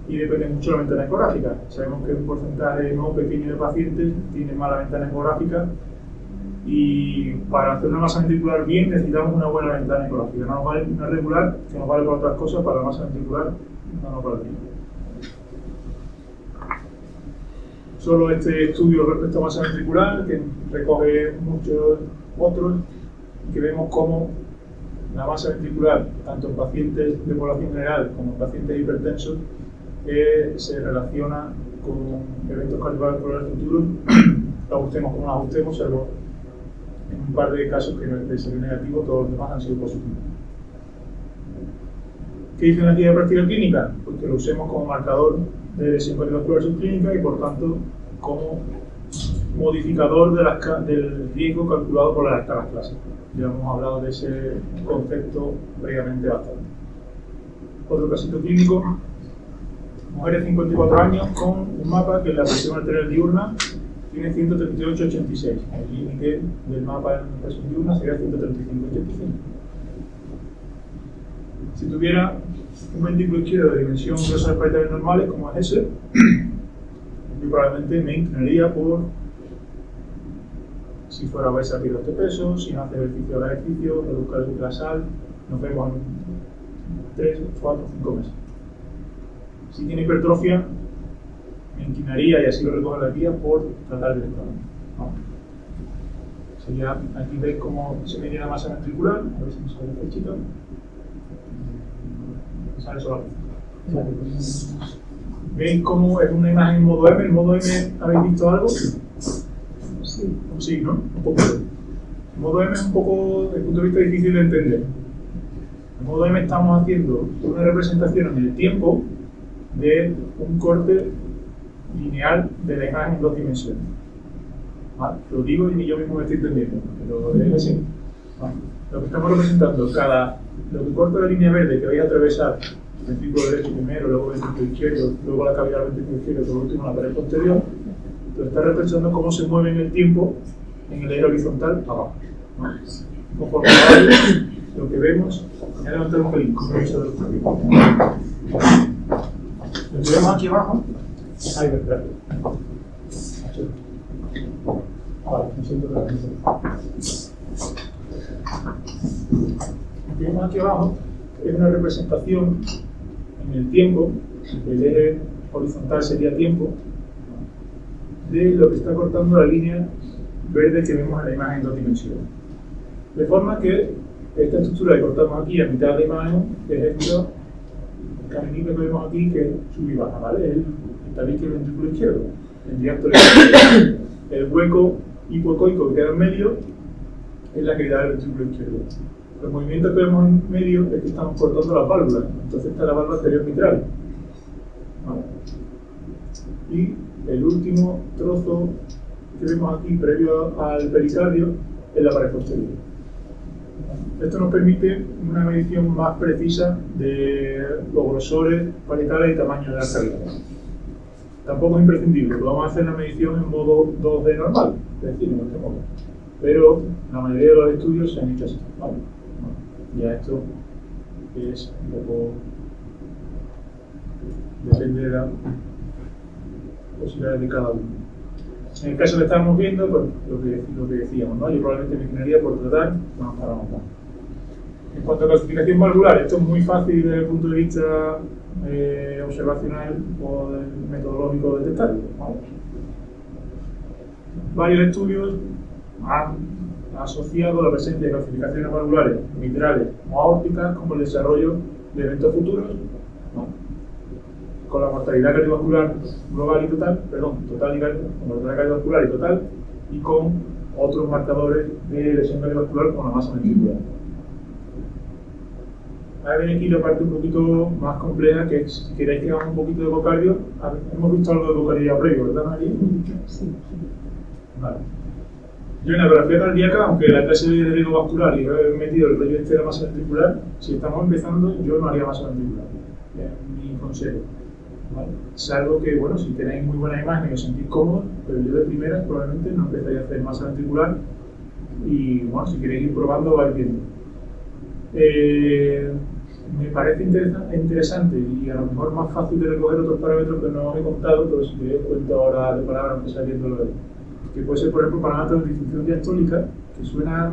Y depende mucho de la ventana ecográfica. Sabemos que un porcentaje no pequeño de pacientes tiene mala ventana ecográfica y para hacer una masa ventricular bien necesitamos una buena ventana ecográfica. No nos vale una regular, que nos vale para otras cosas, para la masa ventricular no nos vale bien. Solo este estudio respecto a masa ventricular, que recoge muchos otros, y que vemos cómo la masa ventricular, tanto en pacientes de población general como en pacientes hipertensos, se relaciona con eventos cardiovasculares futuros, lo ajustemos como lo ajustemos, salvo en un par de casos que de ser negativo, todos los demás han sido positivos. ¿Qué dice la guía de práctica clínica? Pues que lo usemos como marcador de lesión cardiovascular subclínica y por tanto como modificador del riesgo calculado por las escalas clásicas. Ya hemos hablado de ese concepto previamente bastante. Otro casito clínico: mujeres de 54 años con un mapa que la presión arterial diurna tiene 138/86. El límite del mapa en presión diurna sería 135/85. Si tuviera un ventrículo izquierdo de dimensión grosas parietales normales, como es ese, yo probablemente me inclinaría por, si Si fuera obesa, pierde este peso. Si no hace ejercicio, haga ejercicio. Reduzca la sal. Nos vemos en 3, 4, 5 meses. Si tiene hipertrofia, me inclinaría, y así lo recoge la guía, por tratar directamente. ¿No? Sería, aquí veis cómo se mide la masa ventricular. A ver si me sale el flechito. Sale solamente. ¿Veis cómo es una imagen en modo M? ¿En modo M habéis visto algo? Sí, ¿no? Un poco. El modo M es un poco, desde el punto de vista, difícil de entender. En modo M estamos haciendo una representación en el tiempo de un corte lineal de la imagen en 2 dimensiones. ¿Vale? Lo digo y yo mismo me estoy entendiendo, pero es así. ¿Vale? Lo que estamos representando, lo que corta la línea verde que vais a atravesar, el ventrículo derecho primero, luego el ventrículo izquierdo, luego la cavidad del ventrículo izquierdo, por último la pared posterior, lo está representando cómo se mueve en el tiempo en el eje horizontal abajo. ¿No? Conforme abajo, lo que vemos, voy a levantar un pelín, como he dicho de los capítulos. Lo que vemos aquí abajo, ahí verdad. Vale, me siento otra vez. Lo que vemos aquí abajo es una representación en el tiempo, el eje horizontal sería tiempo, de lo que está cortando la línea verde que vemos en la imagen en 2 dimensiones. De forma que esta estructura que cortamos aquí a mitad de la imagen es esto, el caminito que vemos aquí, que es sub y baja, ¿vale? El tabique del ventrículo izquierdo, el diámetro izquierdo. El hueco hipocoico que queda en medio es la cavidad del ventrículo izquierdo. Los movimientos que vemos en medio es que estamos cortando las válvulas, entonces está la válvula anterior mitral. ¿Vale? Y el último trozo que vemos aquí, previo al pericardio, es la pared posterior. Esto nos permite una medición más precisa de los grosores parietales y tamaño de las cavidades. Tampoco es imprescindible, podemos hacer la medición en modo 2D normal, es decir, en este modo. Pero la mayoría de los estudios se han hecho así. ¿Vale? Ya esto es un poco, depende de las posibilidades de cada uno. En el caso que estábamos viendo, pues, lo que decíamos, ¿no? Yo probablemente me inclinaría por tratar más para más. En cuanto a clasificación valvular, esto es muy fácil desde el punto de vista observacional o metodológico de detectarlo. ¿Vale? Varios estudios han asociado la presencia de calcificaciones valvulares mitrales o aórticas como el desarrollo de eventos futuros, ¿no? Con la mortalidad cardiovascular global y total, total y mortalidad cardiovascular y total, y con otros marcadores de lesión cardiovascular como la masa ventricular. Ahora viene aquí la parte un poquito más compleja, que es, si queréis que hagamos un poquito de ecocardio. Hemos visto algo de ecocardio previo, ¿verdad, María? Sí. Vale. Yo en la ecografía cardíaca, aunque la clase de riesgo vascular y he metido el rollo de la masa ventricular, si estamos empezando, yo no haría masa ventricular. Mi consejo. ¿Vale? Salvo que, bueno, si tenéis muy buena imagen y os sentís cómodos, pero yo de primeras probablemente no empezaría a hacer masa ventricular y, bueno, si queréis ir probando, vais viendo. Me parece interesante y a lo mejor más fácil de recoger otros parámetros que no he contado, pero si queréis cuento ahora de palabras que estáis viendo lo de que puede ser, por ejemplo, parámetros de disfunción diastólica, que suena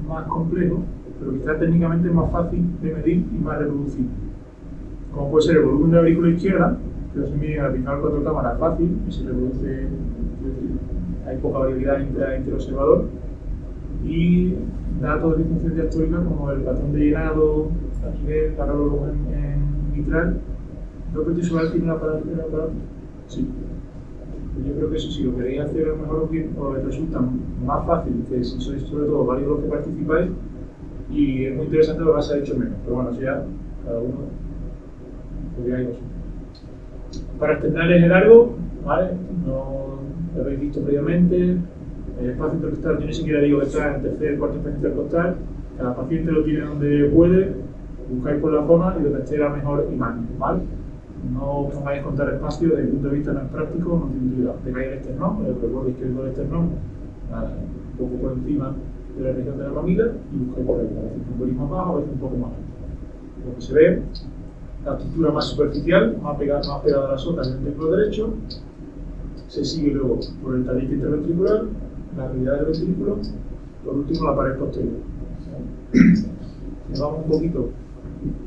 más complejo, pero quizás técnicamente es más fácil de medir y más reproducible. Como puede ser el volumen de la aurícula izquierda, que se mide en el final 4 cámaras fácil y se reproduce, hay poca variabilidad interobservador, y datos de disfunción diastólica como el patrón de llenado, la calor en mitral. ¿Creo que visual tiene una aparato? Sí. Yo creo que eso, si lo queréis hacer, a lo mejor os resulta más fácil que si sois sobre todo varios los que participáis, y es muy interesante lo que se ha hecho menos. Pero bueno, eso ya cada uno podría ir. Para externar el eje largo, ¿vale? No lo habéis visto previamente. El espacio intercostal, yo ni siquiera digo que está en el tercer, cuarto espacio intercostal. Cada paciente lo tiene donde puede, buscáis por la zona y donde esté la mejor imagen, ¿vale? No pongáis a contar espacio desde el punto de vista no es práctico, no tiene utilidad. Pegáis el esternón, el recuerdo izquierdo del esternón, un poco por encima de la región de la mamila y buscáis por ahí. A veces un poquito más bajo, a veces un poco más alto. Lo que se ve, la estructura más superficial, más pegada a las otras del ventrículo derecho, se sigue luego por el tabique interventricular, la cavidad del ventrículo, por último la pared posterior. Nos vamos un poquito.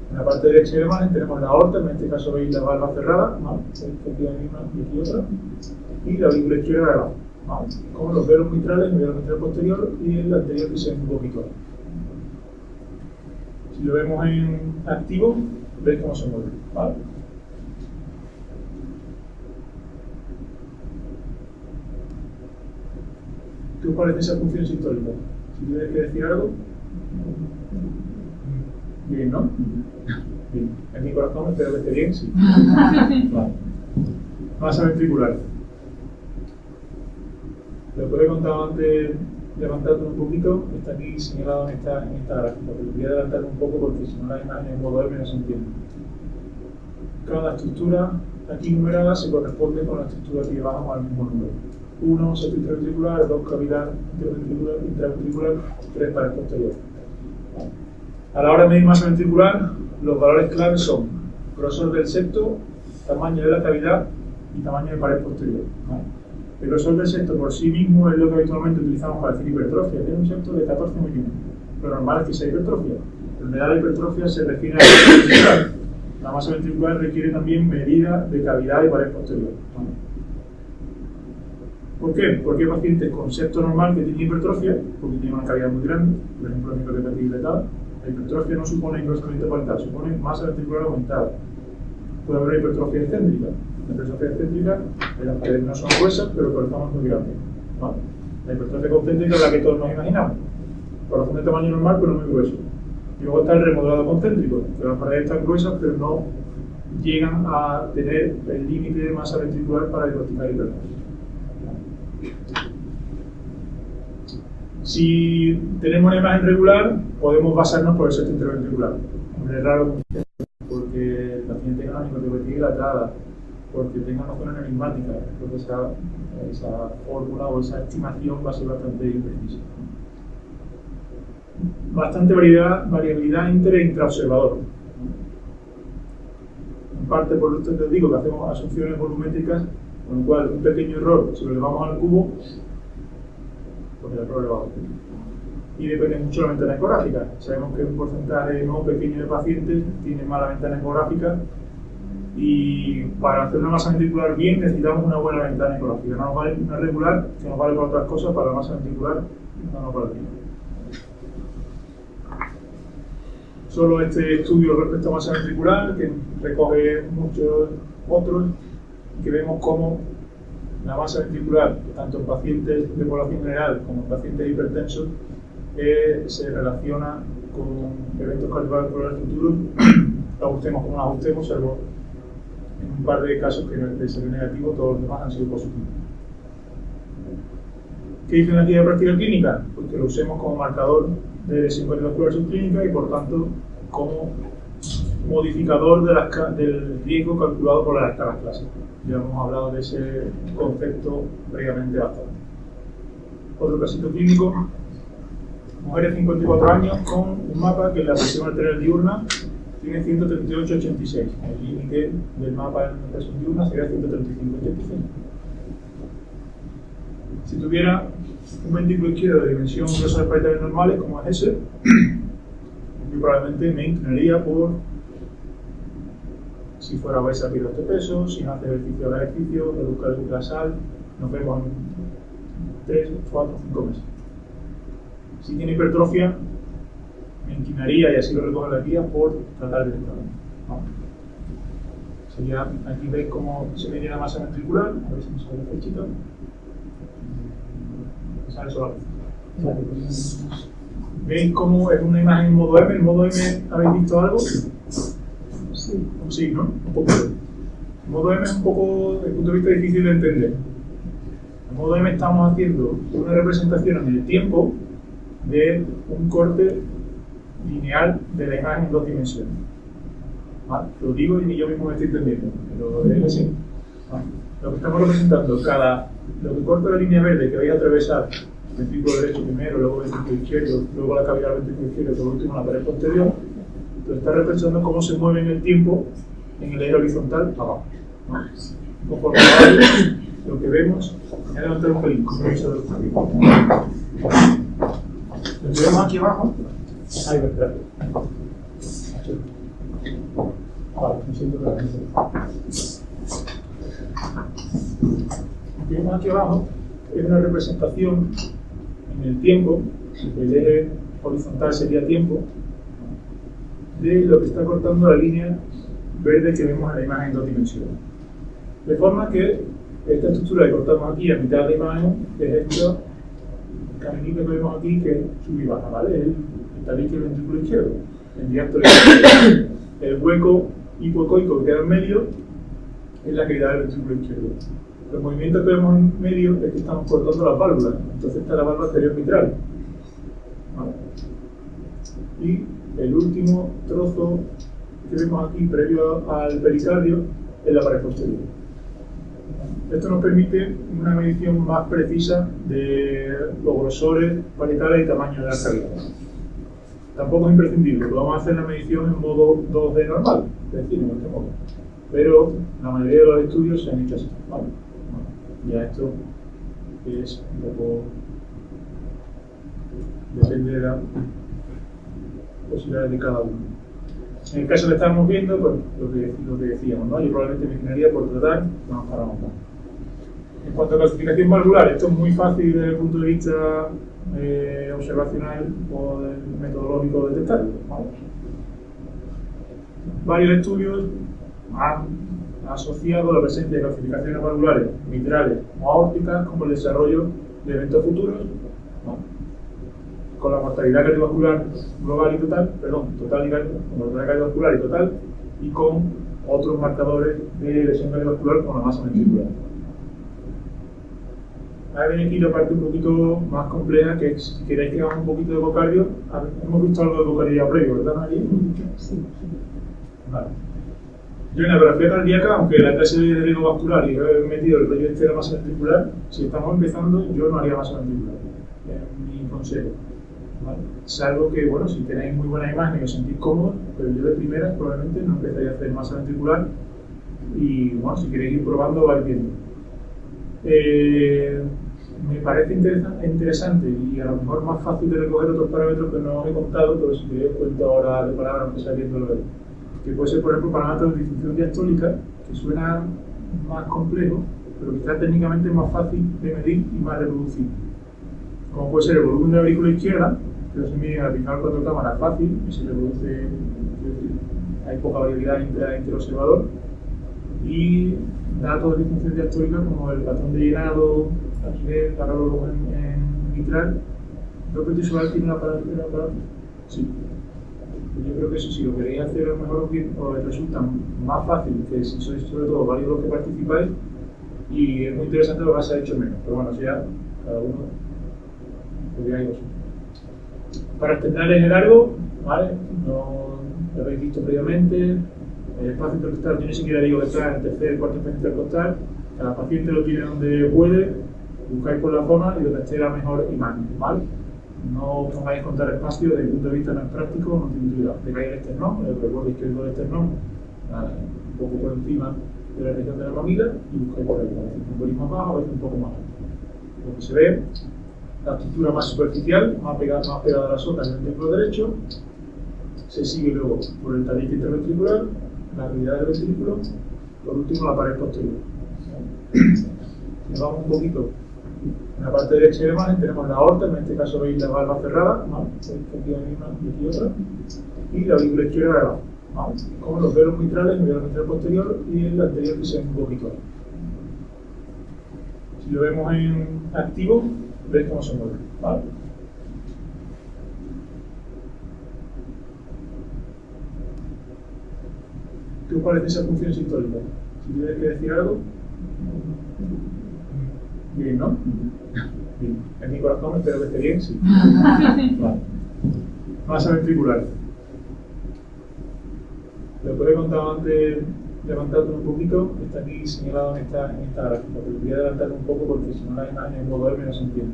En la parte derecha de la imagen tenemos la aorta, en este caso veis la valva cerrada, ¿vale? Aquí hay una y aquí otra, y la aurícula izquierda de abajo, ¿vale? Con los velos mitrales, el velo mitral posterior y el anterior que se ve un poquito. Si lo vemos en activo, veis cómo se mueve, ¿vale? ¿Qué os parece esa función sistólica? Si tuvierais que decir algo. Bien, ¿no? Bien. En mi corazón espero que esté bien, sí. Vale. Masa ventricular. Lo que he contado antes, levantando un poquito, está aquí señalado en esta gráfica, pero voy a adelantar un poco porque si no la imagen en modo M no se entiende. Cada estructura aquí numerada se corresponde con la estructura que llevamos al mismo número. 1, septo intraventricular, 2, cavidad intraventricular, 3, pared posterior. A la hora de medir masa ventricular, los valores claves son grosor del septo, tamaño de la cavidad y tamaño de pared posterior. ¿Vale? El grosor del septo por sí mismo es lo que habitualmente utilizamos para decir hipertrofia. Tiene un septo de 14 milímetros. Lo normal es que sea hipertrofia. En realidad la hipertrofia se refiere a la masa ventricular. La masa ventricular requiere también medida de cavidad y pared posterior. ¿Vale? ¿Por qué? Porque hay pacientes con septo normal que tienen hipertrofia, porque tienen una cavidad muy grande, por ejemplo en microhepatitis dilatada. La hipertrofia no supone engrosamiento parental, supone masa ventricular aumentada. Puede haber hipertrofia excéntrica. La hipertrofia excéntrica, las paredes no son gruesas, pero el corazón es muy grande. ¿Vale? La hipertrofia concéntrica es la que todos nos imaginamos. Corazón de tamaño normal, pero muy grueso. Y luego está el remodelado concéntrico, que las paredes están gruesas, pero no llegan a tener el límite de masa ventricular para diagnosticar hipertrofia. Si tenemos una imagen regular, podemos basarnos por el septo intraventricular. Es raro porque el paciente tenga una microhepatitis dilatada, porque tenga una zona enigmática, porque esa fórmula o esa estimación va a ser bastante imprecisa. Bastante variabilidad inter e intraobservador. En parte, por esto te digo que hacemos asunciones volumétricas, con lo cual un pequeño error, si lo elevamos al cubo, pues el error elevado. Y depende mucho de la ventana ecográfica. Sabemos que un porcentaje no pequeño de pacientes tiene mala ventana ecográfica y para hacer una masa ventricular bien necesitamos una buena ventana ecográfica. No nos vale una regular, que nos vale para otras cosas, para la masa ventricular no nos vale bien. Solo este estudio respecto a masa ventricular, que recoge muchos otros, y que vemos cómo la masa ventricular, tanto en pacientes de población general como en pacientes hipertensos, se relaciona con eventos cardiovasculares futuros, lo ajustemos como lo ajustemos, salvo en un par de casos que de ser negativo, todos los demás han sido positivos. ¿Qué dicen aquí de práctica clínica? Pues que lo usemos como marcador de lesión cardiovascular subclínica y por tanto como modificador del riesgo calculado por las escalas clásicas. Ya hemos hablado de ese concepto previamente bastante. Otro casito clínico, mujer de 54 años con un mapa que en la presión arterial diurna tiene 138/86. El límite del mapa en la presión diurna sería 135/85. Si tuviera un ventrículo izquierdo de dimensión grosor paritales normales, como es ese, yo probablemente me inclinaría por, si fuera obesa, pierdo este peso, si no hace ejercicio, haga ejercicio, reduzca la sal, nos vemos en 3, 4, 5 meses. Si tiene hipertrofia, me inclinaría, y así lo recoge la guía, por tratar directamente. ¿No? Sería, aquí veis cómo se mide la masa ventricular, a ver si me sale la flechita. Sale solo la flechita. ¿Veis cómo es una imagen en modo M? ¿En modo M habéis visto algo? Sí, ¿no? Un poco. El modo M es un poco, desde el punto de vista, difícil de entender. En modo M estamos haciendo una representación en el tiempo de un corte lineal de la imagen en 2 dimensiones. ¿Vale? Lo digo y yo mismo me estoy entendiendo, pero es así. ¿Vale? Lo que estamos representando, lo que corta la línea verde que vais a atravesar, el ventrículo derecho primero, luego el ventrículo izquierdo, luego la cavidad del ventrículo izquierdo y por último la pared posterior, entonces está representando cómo se mueve en el tiempo en el eje horizontal abajo. ¿No? Conforme lo que vemos, voy a levantar un pelín, como he dicho de los películas. Lo que vemos aquí abajo, ahí va, espera. Vale, me siento claramente. Lo que vemos aquí abajo es una representación en el tiempo, el eje horizontal sería tiempo, de lo que está cortando la línea verde que vemos en la imagen en 2 dimensiones. De forma que esta estructura que cortamos aquí a mitad de la imagen es este caminito que vemos aquí que sube y baja, ¿vale? El tabique del ventrículo izquierdo, el diástole izquierdo. El hueco hipoecoico que queda en medio es la cavidad del ventrículo izquierdo. Los movimientos que vemos en medio es que estamos cortando las válvulas, entonces está la válvula anterior mitral. ¿Vale? Y el último trozo que vemos aquí previo al pericardio es la pared posterior. Esto nos permite una medición más precisa de los grosores parietales y tamaño de las cavidades. Tampoco es imprescindible, podemos hacer la medición en modo 2D normal, es decir, en este modo. Pero la mayoría de los estudios se han hecho así. ¿Vale? Ya esto es un poco... depende de las posibilidades de cada uno. En el caso que estamos viendo, pues lo que decíamos, ¿no? Yo probablemente me inclinaría por tratar más para montar. En cuanto a clasificación valvular, esto es muy fácil desde el punto de vista observacional o metodológico de detectarlo. Vamos. Varios estudios han asociado la presencia de calcificaciones valvulares mitrales o aórticas como el desarrollo de eventos futuros, ¿no? Con la mortalidad cardiovascular global y total, mortalidad cardiovascular y total, y con otros marcadores de lesión cardiovascular como la masa ventricular. Ahora viene aquí la parte un poquito más compleja, que si queréis que hagamos un poquito de ecocardio. Hemos visto algo de ecocardio ya previo, ¿verdad, María? Sí. Vale. Yo en la ecografía cardíaca, aunque la clase de riesgo vascular y he metido el rollo este de la masa ventricular, si estamos empezando, yo no haría masa ventricular. Es mi consejo. ¿Vale? Salvo que, bueno, si tenéis muy buena imagen y os sentís cómodos, pero yo de primeras probablemente no empezaría a hacer masa ventricular y, bueno, si queréis ir probando, vais viendo. Me parece interesante y a lo mejor más fácil de recoger otros parámetros que no os he contado, pero si queréis os cuento ahora de palabras, aunque sea viéndolo ahí. Que puede ser, por ejemplo, parámetros de disfunción diastólica, que suena más complejo, pero quizás técnicamente es más fácil de medir y más reproducible. Como puede ser el volumen de la aurícula izquierda, que se mide al aplicar 4 cámaras fácil y se reproduce, hay poca variabilidad entre el observador, y datos de disfunción diastólica como el patrón de llenado a nivel cardiólogo en mitral. ¿Creo que visual tiene un aparato? Sí. Yo creo que eso, si lo queréis hacer, a lo mejor os resulta más fácil que si sois sobre todo varios los que participáis, y es muy interesante lo que se ha hecho menos, pero bueno, ya cada uno podría ir vosotros. Para extender el eje largo, ¿vale? No lo habéis visto previamente. El espacio intercostal, yo ni siquiera digo que está en el tercer y cuarto espacio intercostal. Cada paciente lo tiene donde puede, buscáis por la zona y donde esté la mejor imagen, ¿vale? No os pongáis a contar espacio desde el punto de vista más práctico, no tiene utilidad. Pegáis el esternón, el recuerdo izquierdo del esternón, un poco por encima de la región de la mamila y buscáis por ahí, a veces un poco más bajo, a veces un poco más alto. Lo que se ve, la estructura más superficial, más pegada a las otras en el ventrículo derecho, se sigue luego por el tabique interventricular, la cavidad del ventrículo, por último la pared posterior. Nos vamos un poquito. En la parte derecha de la imagen tenemos la aorta, en este caso veis la valva cerrada, ¿no? Aquí hay una y aquí otra, y la aurícula izquierda de abajo, ¿no? Como los velos mitrales, el velo mitral posterior y el anterior que se ve un poquito ahí. Si lo vemos en activo, veis cómo se mueve, ¿vale? ¿Qué os parece esa función sistólica? Si tuvierais que decir algo. Bien, ¿no? Bien. En mi corazón espero que esté bien, sí. Vale. Masa ventricular. Lo que he contado antes, levantando un poquito, está aquí señalado en esta gráfica, pero voy a adelantar un poco porque si no la imagen en modo M no se entiende.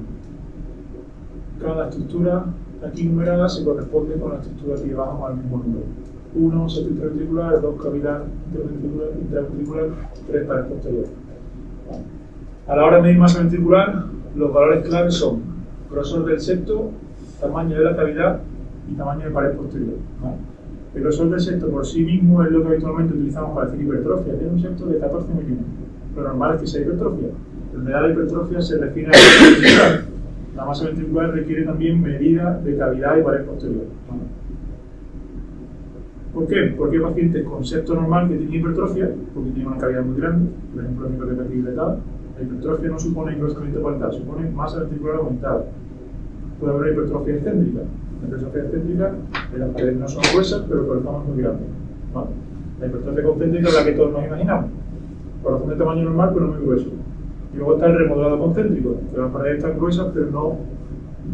Cada estructura aquí numerada se corresponde con la estructura que llevamos al mismo número. 1, septo intraventricular, 2, cavidad intraventricular, 3 pared posterior. A la hora de medir masa ventricular, los valores claves son grosor del septo, tamaño de la cavidad y tamaño de pared posterior, ¿vale? El grosor del septo por sí mismo es lo que habitualmente utilizamos para decir hipertrofia. Tiene un septo de 14 milímetros. Lo normal es que sea hipertrofia. Donde da la hipertrofia se refiere a la masa ventricular. La masa ventricular requiere también medida de cavidad y pared posterior, ¿vale? ¿Por qué? Porque hay pacientes con septo normal que tienen hipertrofia, porque tienen una cavidad muy grande, por ejemplo, el microhepatitis dilatada. La hipertrofia no supone engrosamiento parental, supone masa ventricular aumentada. Puede haber hipertrofia excéntrica. La hipertrofia excéntrica, las paredes no son gruesas, pero por el tamaño muy grande, ¿vale? La hipertrofia concéntrica es la que todos nos imaginamos. Corazón de tamaño normal, pero muy grueso. Y luego está el remodelado concéntrico, que las paredes están gruesas, pero no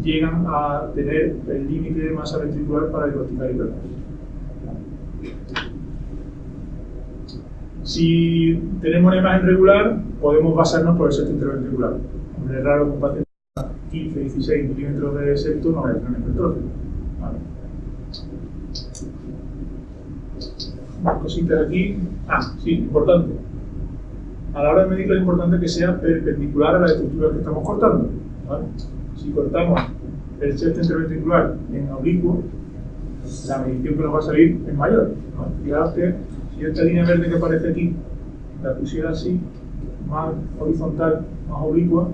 llegan a tener el límite de masa ventricular para diagnosticar hipertrofia. Si tenemos una imagen regular, podemos basarnos por el septo interventricular. Es raro que un paciente de 15-16 milímetros de septo no vaya a tener hipertrofia, ¿vale? Unas cositas aquí. Sí, importante. A la hora de medirlo es importante que sea perpendicular a la estructura que estamos cortando, ¿vale? Si cortamos el septo interventricular en oblicuo, la medición que nos va a salir es mayor, ¿vale? Fijaos que si esta línea verde que aparece aquí la pusiera así, más horizontal, más oblicua,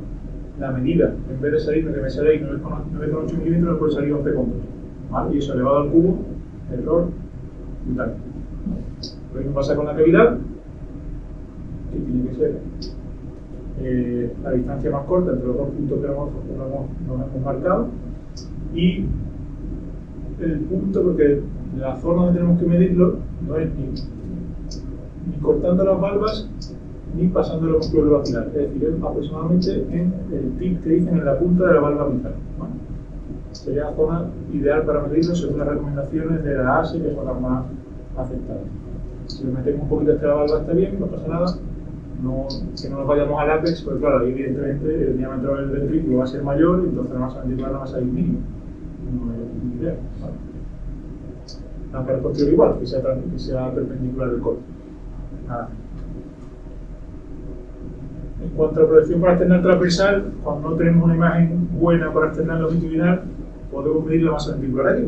la medida, en vez de salir, que me sale ahí 9,8 milímetros, me puede salir 11,2, ¿vale? Y eso elevado al cubo, error, brutal. Lo mismo pasa con la cavidad, que tiene que ser la distancia más corta entre los dos puntos que nos hemos marcado, y el punto, porque la zona donde tenemos que medirlo no es ni cortando las valvas ni pasando los músculos vacilar, es decir, es aproximadamente en el tip que dicen en la punta de la valva mitral, ¿vale? Sería la zona ideal para medirlo según las recomendaciones de la ASE, que son las más aceptadas. Si lo metemos un poquito hasta la valva está bien, no pasa nada, que no nos vayamos al ápex, porque claro, ahí evidentemente el diámetro del ventrículo va a ser mayor y entonces la masa ventricular no va a salir mínima. No es ideal, ¿vale? La pared posterior igual, que sea perpendicular del corte. Nada. En cuanto a la proyección para external transversal, cuando no tenemos una imagen buena para external longitudinal, podemos medir la masa ventricular aquí.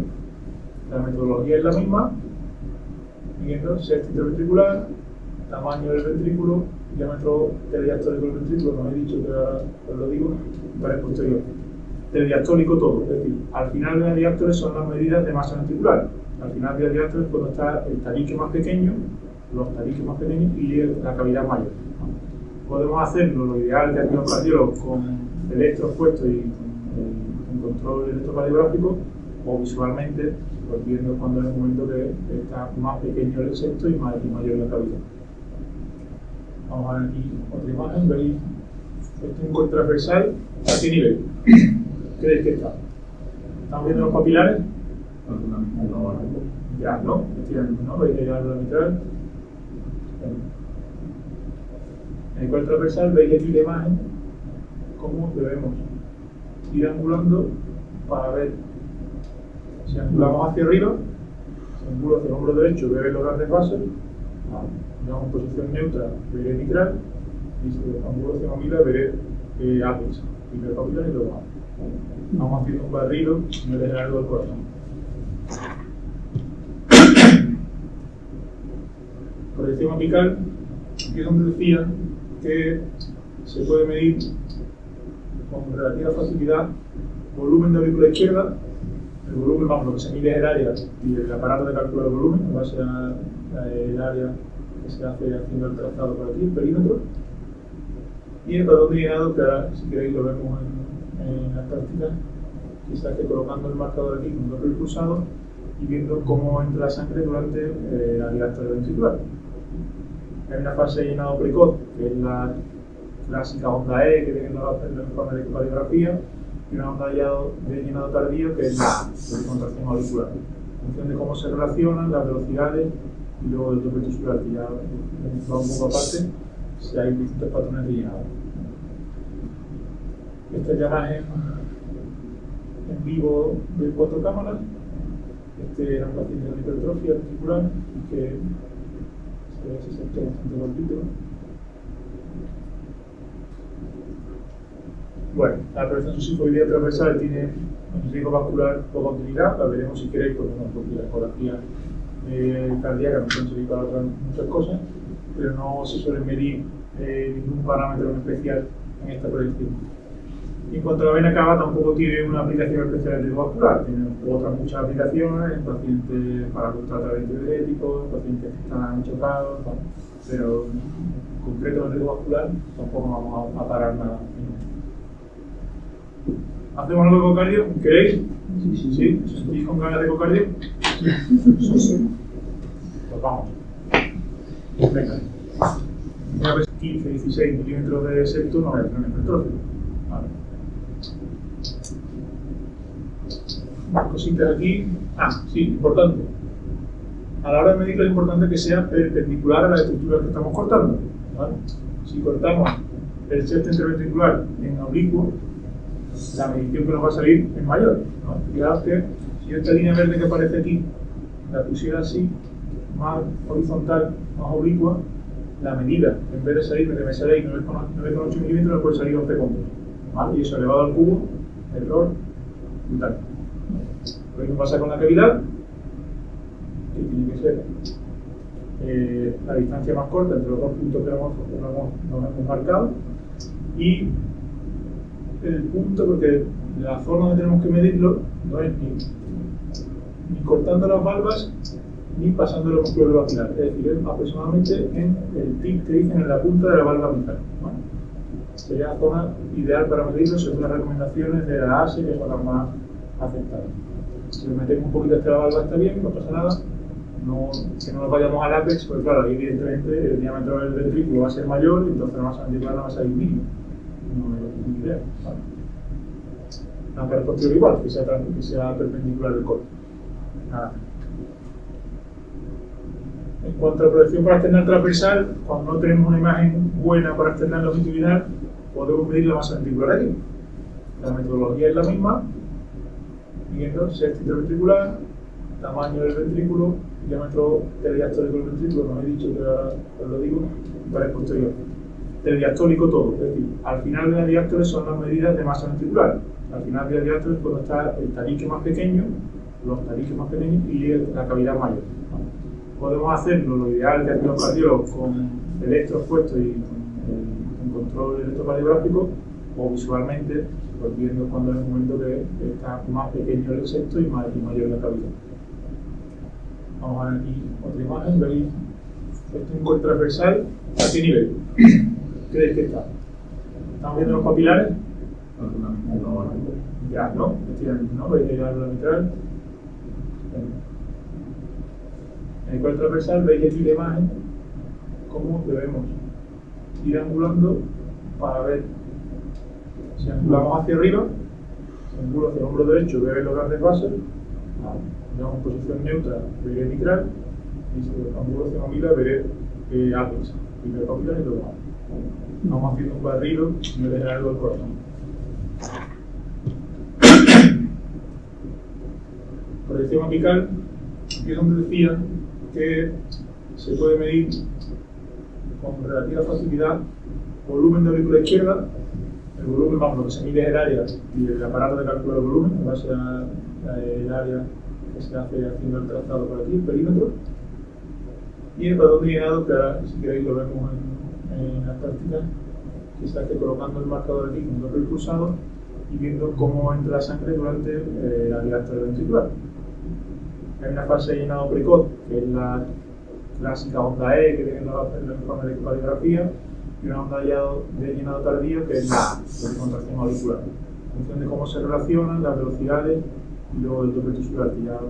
La metodología es la misma, midiendo septo interventricular, tamaño del ventrículo, diámetro telediastólico del ventrículo, como he dicho que ahora os lo digo, y pared posterior. Telediastólico todo, es decir, al final de la diástole son las medidas de masa ventricular. Al final de la diástole es cuando está el tabique más pequeño, los tabiques más pequeños y la cavidad mayor. Podemos hacerlo, lo ideal que aquí os cardiólogo, con electros puestos y con control electrocardiográfico, o visualmente, pues viendo cuando es el momento que está más pequeño el septo y mayor la cavidad. Vamos a ver aquí otra imagen, veis, esto es un corte transversal, ¿a qué nivel creéis que está? ¿Estamos viendo los papilares? Ya, ¿no? ¿No? ¿Veis que ya la mitral? En el corte transversal veis aquí la imagen, cómo debemos ir angulando para ver si angulamos hacia arriba, si angulo hacia el hombro derecho, veré los grandes vasos, digamos en posición neutra, veré mitral, y si angulo hacia mamila, veré ápex, hiperpapilar y lo demás. Vamos haciendo un barrido en el general del corazón. Proyección apical, aquí es donde decía que se puede medir con relativa facilidad volumen de aurícula izquierda, el volumen, vamos, lo que se mide es el área y el aparato de cálculo del volumen, en base al área que se hace haciendo el trazado por aquí, el perímetro, y el patrón de llenado, que ahora, si queréis, lo vemos en las prácticas, que se hace colocando el marcador aquí con doble pulsado y viendo cómo entra la sangre durante la diástole ventricular. Hay una fase de llenado precoz, que es la clásica onda E que tiene el informe de ecocardiografía, y una onda de llenado tardío, que es la contracción auricular. En función de cómo se relacionan las velocidades y luego del tope tisular, que ya va un poco aparte, si hay distintos patrones de llenado. Esta es la imagen en vivo de 4 cámaras. Este era un paciente de hipertrofia ventricular y que se sentía bastante gordito. Bueno, la prevención de suscifoidea transversal tiene un riesgo vascular poca utilidad, la veremos si queréis, porque la ecografía cardíaca nos puede servir para otras muchas cosas, pero no se suele medir ningún parámetro en especial en esta predicción. Y en cuanto a la vena cava, tampoco tiene una aplicación especial de riesgo vascular, tiene otras muchas aplicaciones en pacientes para tratamiento diurético, en pacientes que están chocados, ¿no? Pero en concreto en el riesgo vascular tampoco vamos a parar nada. ¿Hacemos algo de ecocardio? ¿Queréis? ¿Sí? ¿Os sentís con ganas de ecocardio? Sí. Pues vamos. Venga. Una vez 15-16 milímetros de septo no es un hipertrofio. Vale. Cositas aquí. Sí, importante. A la hora de medirlo es importante que sea perpendicular a la estructura que estamos cortando. ¿Vale? Si cortamos el septo interventricular en oblicuo, la medición que nos va a salir es mayor, ¿no? Fijaos que si esta línea verde que aparece aquí la pusiera así, más horizontal, más oblicua, la medida, en vez de salir, que me sale ahí 9,8 milímetros, me puede salir 11,1, ¿vale? Y eso elevado al cubo, error brutal. Lo mismo pasa con la cavidad, que tiene que ser la distancia más corta entre los dos puntos que nos hemos marcado, y el punto, porque la forma donde tenemos que medirlo no es ni cortando las valvas ni pasando los músculos vaginales, es decir, es aproximadamente en el tip que dicen en la punta de la valva mitral, ¿no? Sería la zona ideal para medirlo según las recomendaciones de la ASE, que son las más aceptadas. Si lo metemos un poquito hasta la valva está bien, no pasa nada, que no nos vayamos al ápex, porque claro, ahí evidentemente el diámetro del ventrículo va a ser mayor y entonces la masa ventricular va a salir mínima. No es idea, ¿vale? La parte posterior igual, que sea perpendicular del corte. Nada. En cuanto a la proyección para external transversal, cuando no tenemos una imagen buena para external longitudinal, podemos medir la masa ventricular aquí. La metodología es la misma, midiendo septo interventricular, tamaño del ventrículo, diámetro telediastólico del ventrículo, no he dicho que ahora os lo digo, para el posterior. Telediastólico todo, es decir, al final de la diástole son las medidas de masa ventricular. Al final de la diástole es cuando está el tabique más pequeño, los tabiques más pequeños y la cavidad mayor. Podemos hacerlo, lo ideal de los cardiólogos, con electros puestos y con control electrocardiográfico, o visualmente, pues viendo cuando es un momento que está más pequeño el septo y mayor la cavidad. Vamos a ver aquí otra imagen, veis, esto es un corte transversal, ¿a qué nivel? ¿Creéis que está? ¿Estamos viendo los papilares? Ya, ¿no? ¿No? ¿Veis la válvula mitral? En el corte transversal veis aquí la imagen cómo debemos ir angulando para ver si angulamos hacia arriba, si angulo hacia el hombro derecho, veré los grandes vasos, digamos en posición neutra, veré mitral, y si angulo hacia mamila, veré ápex, primero papilar y luego ápex. Vamos haciendo un barrido y me dejaré algo del corazón. Proyección apical, aquí es donde decía que se puede medir con relativa facilidad volumen de aurícula izquierda. El volumen, vamos, lo que se mide es el área y el aparato de cálculo del volumen, en base al área que se hace haciendo el trazado por aquí, el perímetro. Y el patrón de llenado, que ahora, si queréis, lo vemos en las prácticas, que se hace colocando el marcador aquí con doble pulsado y viendo cómo entra la sangre durante la diástole ventricular. Hay una fase de llenado precoz, que es la clásica onda E que tiene los informes de ecocardiografía, y una onda de llenado tardío, que es la contracción auricular. En función de cómo se relacionan las velocidades y luego el doble tisular, que ya va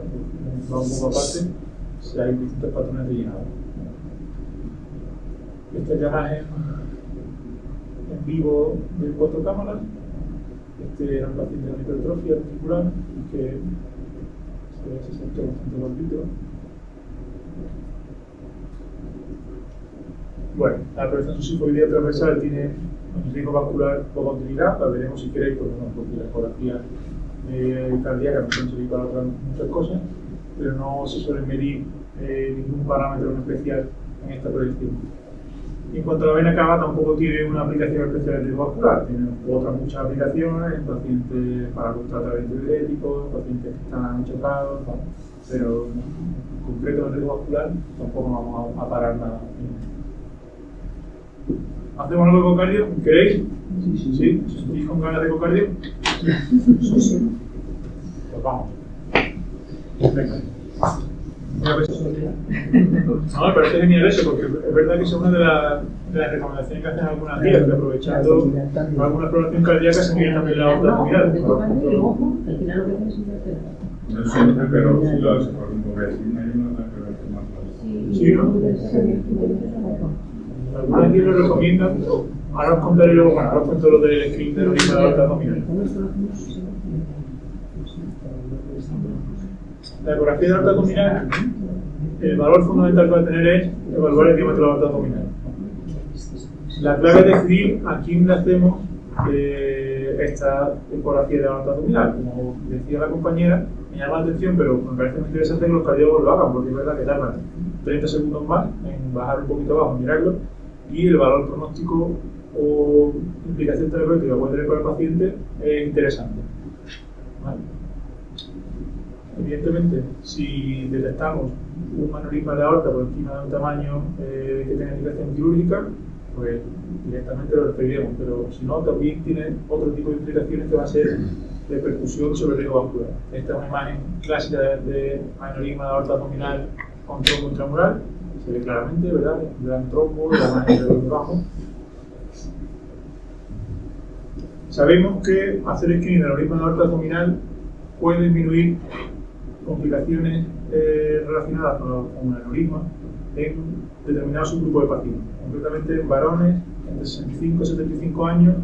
un poco aparte, si hay distintos patrones de llenado. Esta es la imagen en vivo de 4 cámaras. Este era un paciente de hipertrofia ventricular y que se sentó bastante gordito. Bueno, la prevención de suscifoidea transversal tiene un riesgo vascular poca utilidad, la veremos si queréis, porque la ecografía cardíaca nos puede servir para otras muchas cosas, pero no se suele medir ningún parámetro en especial en esta proyección. Y en cuanto a la vena cava, tampoco tiene una aplicación especial de riesgo vascular, tiene otras muchas aplicaciones en pacientes para los tratamientos diuréticos, pacientes que están chocados, ¿no? Pero en concreto en riesgo vascular tampoco vamos a parar nada. ¿Hacemos algo de cocardio? ¿Queréis? ¿Sí? ¿Os sentís con ganas de cocardio? Sí. Pues vamos. Venga. No, me parece genial eso, porque es verdad que es una de las recomendaciones que hacen algunas guías, que aprovechando alguna exploración cardíaca se mide también la aorta abdominal. No siempre, pero si lo hace por un vecino hay una que más. Sí, ¿no? Algunas guías lo recomiendan. Ahora os contaré luego, bueno, ahora os cuento lo del screen de aneurisma de aorta abdominal. La ecografía de aorta abdominal, el valor fundamental que va a tener es evaluar el diámetro de la aorta abdominal. La clave es decidir a quién le hacemos esta ecografía de la aorta abdominal. Como decía la compañera, me llama la atención, pero me parece muy interesante que los cardiólogos lo hagan, porque es verdad que tardan 30 segundos más en bajar un poquito abajo, mirarlo, y el valor pronóstico o implicación terapéutica que puede tener con el paciente es interesante. ¿Vale? Evidentemente, si detectamos un aneurisma de aorta por encima de un tamaño que tenga indicación quirúrgica, pues directamente lo referiremos, pero si no, también tiene otro tipo de implicaciones que va a ser de percusión sobre el riesgo vascular. Esta es una imagen clásica de aneurisma de aorta abdominal con trombo intramural, se ve claramente, ¿verdad? El gran trombo, la imagen de debajo. Sabemos que hacer screening de aneurisma de aorta abdominal puede disminuir complicaciones relacionadas con el aneurisma en determinados subgrupos de pacientes. Concretamente en varones entre 65 y 75 años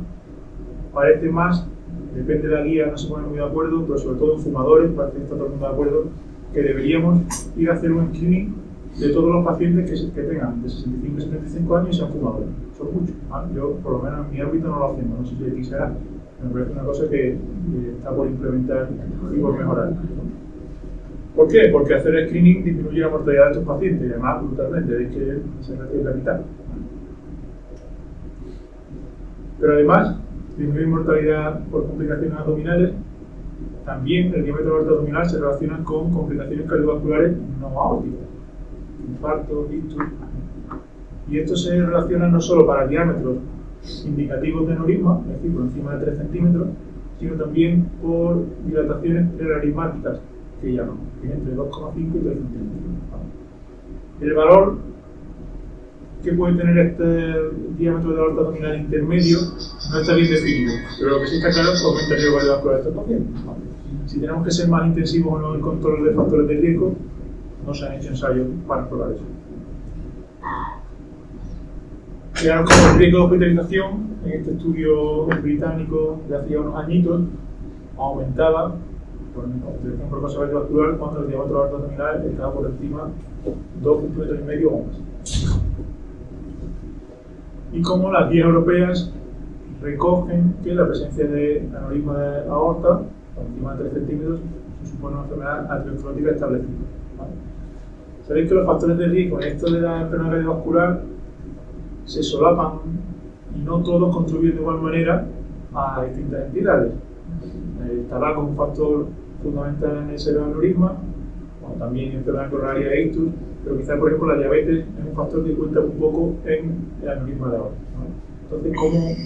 parece más, depende de la guía, no se ponen muy de acuerdo, pero sobre todo en fumadores, parece que está todo el mundo de acuerdo, que deberíamos ir a hacer un screening de todos los pacientes que tengan de 65 y 75 años y sean fumadores. Son muchos, ¿vale? Yo por lo menos en mi ámbito no lo hacemos, no sé si aquí será. Me parece una cosa que está por implementar y por mejorar. ¿Por qué? Porque hacer screening disminuye la mortalidad de estos pacientes y además brutalmente, es que se recibe la mitad. Pero además, disminuir mortalidad por complicaciones abdominales, también el diámetro de la aorta abdominal se relaciona con complicaciones cardiovasculares no aórticas, infarto, ictus. Y esto se relaciona no solo para diámetros indicativos de aneurisma, es decir, por encima de 3 centímetros, sino también por dilataciones preaneurismáticas, que llamamos, que es entre 2,5 y 3 centímetros. El valor que puede tener este diámetro de la aorta abdominal intermedio no está bien definido, pero lo que sí está claro es que aumenta el riesgo cardiovascular de estos pacientes. Si tenemos que ser más intensivos o no en el control de factores de riesgo, no se han hecho ensayos para explorar eso. Quedaron como el riesgo de hospitalización en este estudio británico de hace unos añitos aumentaba, por ejemplo, con cardiovascular cuando el diámetro de la aorta abdominal estaba por encima de 2,5 centímetros o más. Y como las guías europeas recogen que la presencia de aneurisma de aorta por encima de 3 centímetros supone una enfermedad aterosclerótica establecida. ¿Vale? Sabéis que los factores de riesgo en esto de la enfermedad cardiovascular se solapan y no todos contribuyen de igual manera a distintas entidades. El tabaco es un factor fundamental en ese aneurisma, como también enfermedad coronaria e ictus, pero quizás, por ejemplo, la diabetes es un factor que cuenta un poco en el aneurisma de aorta, ¿no? Entonces, ¿cómo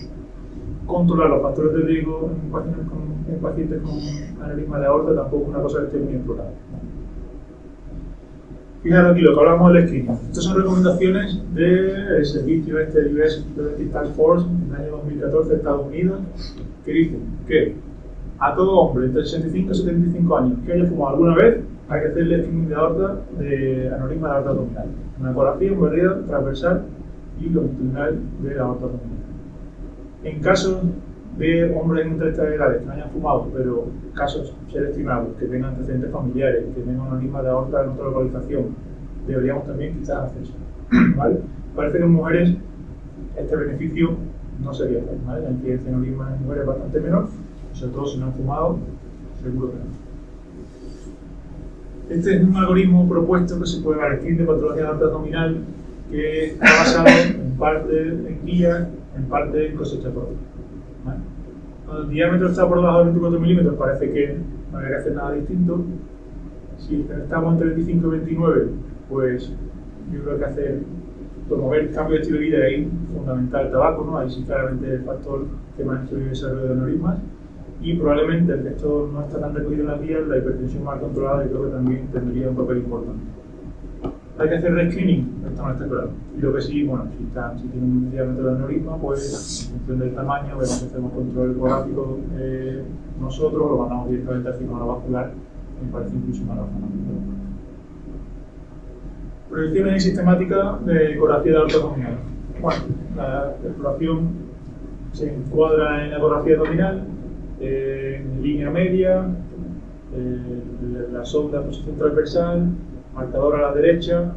controlar los factores de riesgo en pacientes con aneurisma de aorta? Tampoco es una cosa que esté muy explorada. Fijaros aquí lo que hablamos del screening. Estas son recomendaciones del servicio US Preventive Task Force en el año 2014 de Estados Unidos, que dicen que a todo hombre entre 65 y 75 años que haya fumado alguna vez hay que hacerle screening de aorta de aneurisma de aorta abdominal. Una ecografía, un barrido transversal y longitudinal de la aorta abdominal. En casos de hombres entre estas edades que no hayan fumado, pero casos seleccionados, que tengan antecedentes familiares, que tengan aneurisma de aorta en otra localización, deberíamos también quizás hacer eso. ¿Vale? Parece que en mujeres este beneficio no sería tal, ¿vale? La incidencia de aneurisma en mujeres es bastante menor, sobre todo si no han fumado, seguro que no. Este es un algoritmo propuesto que se puede dar screening de patología de aorta abdominal que está basado en parte en guías, en parte en cosecha propia. ¿Vale? Cuando el diámetro está por debajo de 24 milímetros parece que no habría que hacer nada distinto. Si estamos entre 25 y 29, pues yo creo que promover el cambio de estilo de vida es fundamental el tabaco, ¿no? Ahí sí claramente el factor que más influye en el desarrollo de aneurismas. Y probablemente, el que esto no está tan recogido en las guías, la hipertensión mal controlada, yo creo que también tendría un papel importante. Hay que hacer rescreening, esto no está claro. Y lo que sí, bueno, si tiene un diámetro de aneurisma, pues en función del tamaño, vemos que hacemos control ecográfico nosotros, lo mandamos directamente al cirujano vascular, me parece incluso más razonable. Proyecciones sistemáticas de ecografía de aorta abdominal. Bueno, la exploración se encuadra en la ecografía abdominal, en línea media, la sonda posición transversal, marcador a la derecha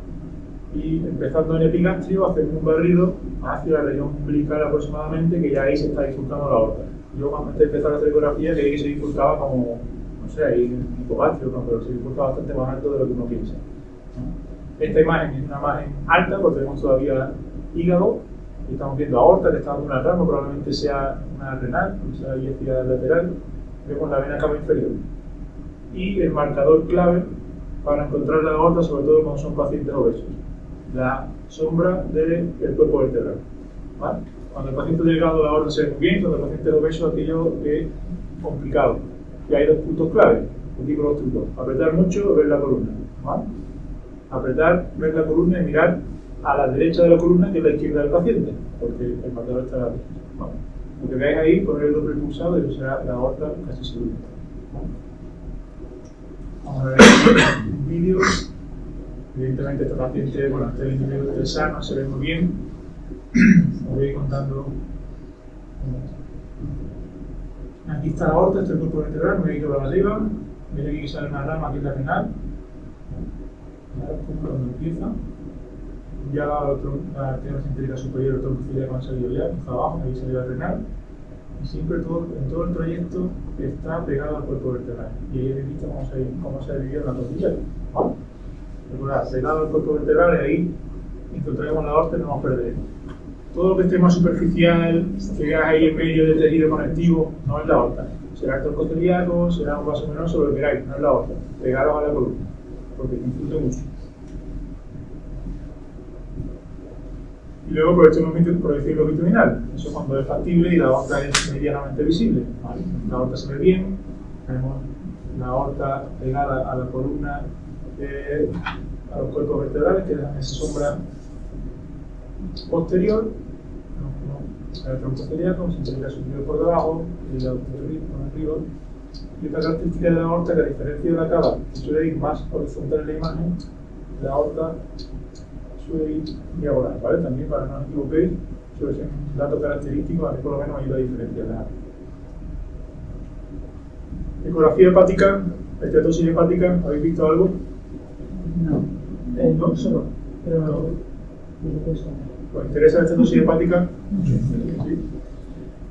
y empezando en epigastrio hacemos un barrido hacia la región umbilical aproximadamente, que ya ahí se está bifurcando la aorta. Yo antes de empezar a hacer ecografía creí que se bifurcaba como, no sé, ahí en hipogastrio, ¿no? Pero se bifurca bastante más alto de lo que uno piensa, ¿no? Esta imagen es una imagen alta porque tenemos todavía hígado y estamos viendo aorta que está dando una rama, probablemente sea una renal, o sea, hacia lateral. Vemos la vena cava inferior y el marcador clave para encontrar la aorta, sobre todo cuando son pacientes obesos, la sombra del cuerpo vertebral, ¿vale? Cuando el paciente es delgado la aorta se ve muy bien, cuando el paciente es obeso aquello es complicado. Y hay dos puntos clave, aquí con los trucos: apretar mucho, ver la columna, ¿vale? Apretar, ver la columna y mirar a la derecha de la columna, que es la izquierda del paciente, porque el marcador está a la derecha, ¿vale? Lo que veáis ahí, poner el doble pulsado y eso será la aorta casi segura, ¿vale? Vamos a ver un vídeo. Evidentemente este paciente, bueno, este individuo está sano, se ve muy bien. Os voy contando. Aquí está la aorta, este es el cuerpo vertebral, me he ido para arriba. Veis aquí que sale una rama, aquí es la renal. Cuando empieza, ya la arteria sintérica superior, el tronco ciliar ha salido ya, está abajo, ahí sale la renal. Y siempre en todo el trayecto está pegado al cuerpo vertebral. Y ahí he visto cómo se ha dividido en la tortilla. ¿Vale? Recordad, pegado al cuerpo vertebral y ahí encontraremos la aorta y no nos perderemos. Todo lo que esté más superficial, que veas ahí en medio del tejido conectivo, no es la aorta. Será el tronco celíaco, será un vaso venoso, lo que queráis, no es la aorta. Pegaros a la columna, porque confunde mucho. Y luego proyección longitudinal, eso cuando es factible y la aorta es medianamente visible, ¿vale? La aorta se ve bien, tenemos la aorta pegada a la columna, a los cuerpos vertebrales que dan esa sombra posterior, el tronco celíaco, sintérica superior por debajo y la anterior por arriba. Y esta característica de la aorta, que a diferencia de la cava, que suele ir más horizontal en la imagen, la aorta suele ir diagonal, ¿vale? También para que no os equivoquéis, suele ser un dato característico, a mí por lo menos ayuda a diferenciar. Ecografía hepática, esteatosis hepática, ¿habéis visto algo? No, ¿No? solo, pero No. ¿Os interesa la estatosis hepática? Sí.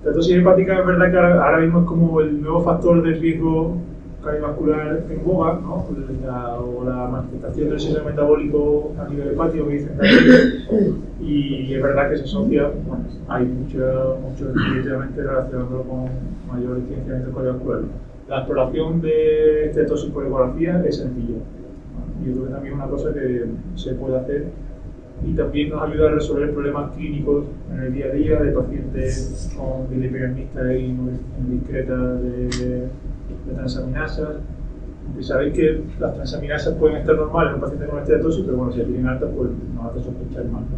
Estatosis hepática es verdad que ahora mismo es como el nuevo factor de riesgo cardiovascular en boga, ¿no? O la manifestación del síndrome metabólico a nivel hepático que dicen también. Y es verdad que se asocia, bueno, hay mucho definitivamente relacionándolo con mayor incidencia en el cardiovascular. La exploración de estatosis por ecografía es sencilla. Yo creo que también es una cosa que se puede hacer y también nos ayuda a resolver problemas clínicos en el día a día de pacientes con dislipidemia y indiscreta de transaminasas. Y sabéis que las transaminasas pueden estar normales en un paciente con esteatosis, pero bueno, si la tienen alta, pues nos hace sospechar más, ¿no?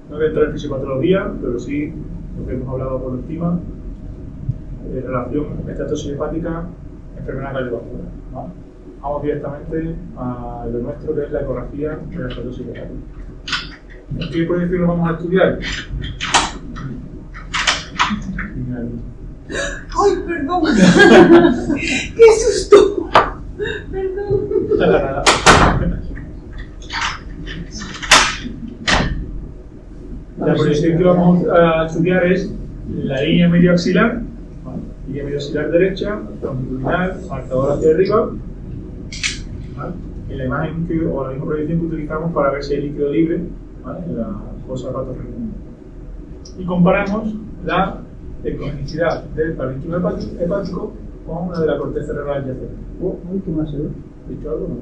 No voy a entrar en fisiopatología, pero sí lo que hemos hablado por encima, relación estatosis hepática, enfermedad cardiovascular, ¿no? Vamos directamente a lo nuestro, que es la ecografía de la estatosis hepática. ¿En qué proyección lo vamos a estudiar? ¡Ay, perdón! ¡Qué susto! Perdón. La proyección que vamos a estudiar es la línea medio axilar, línea medio axilar derecha, longitudinal, marcador hacia arriba, ¿vale? En la imagen o la misma proyección que utilizamos para ver si hay líquido libre, ¿vale? En la fosa hepatorenal. Y comparamos la ecogenicidad del parénquima hepático con la de la corteza cerebral adyacente. ¿Qué más se ve? ¿He dicho algo? No.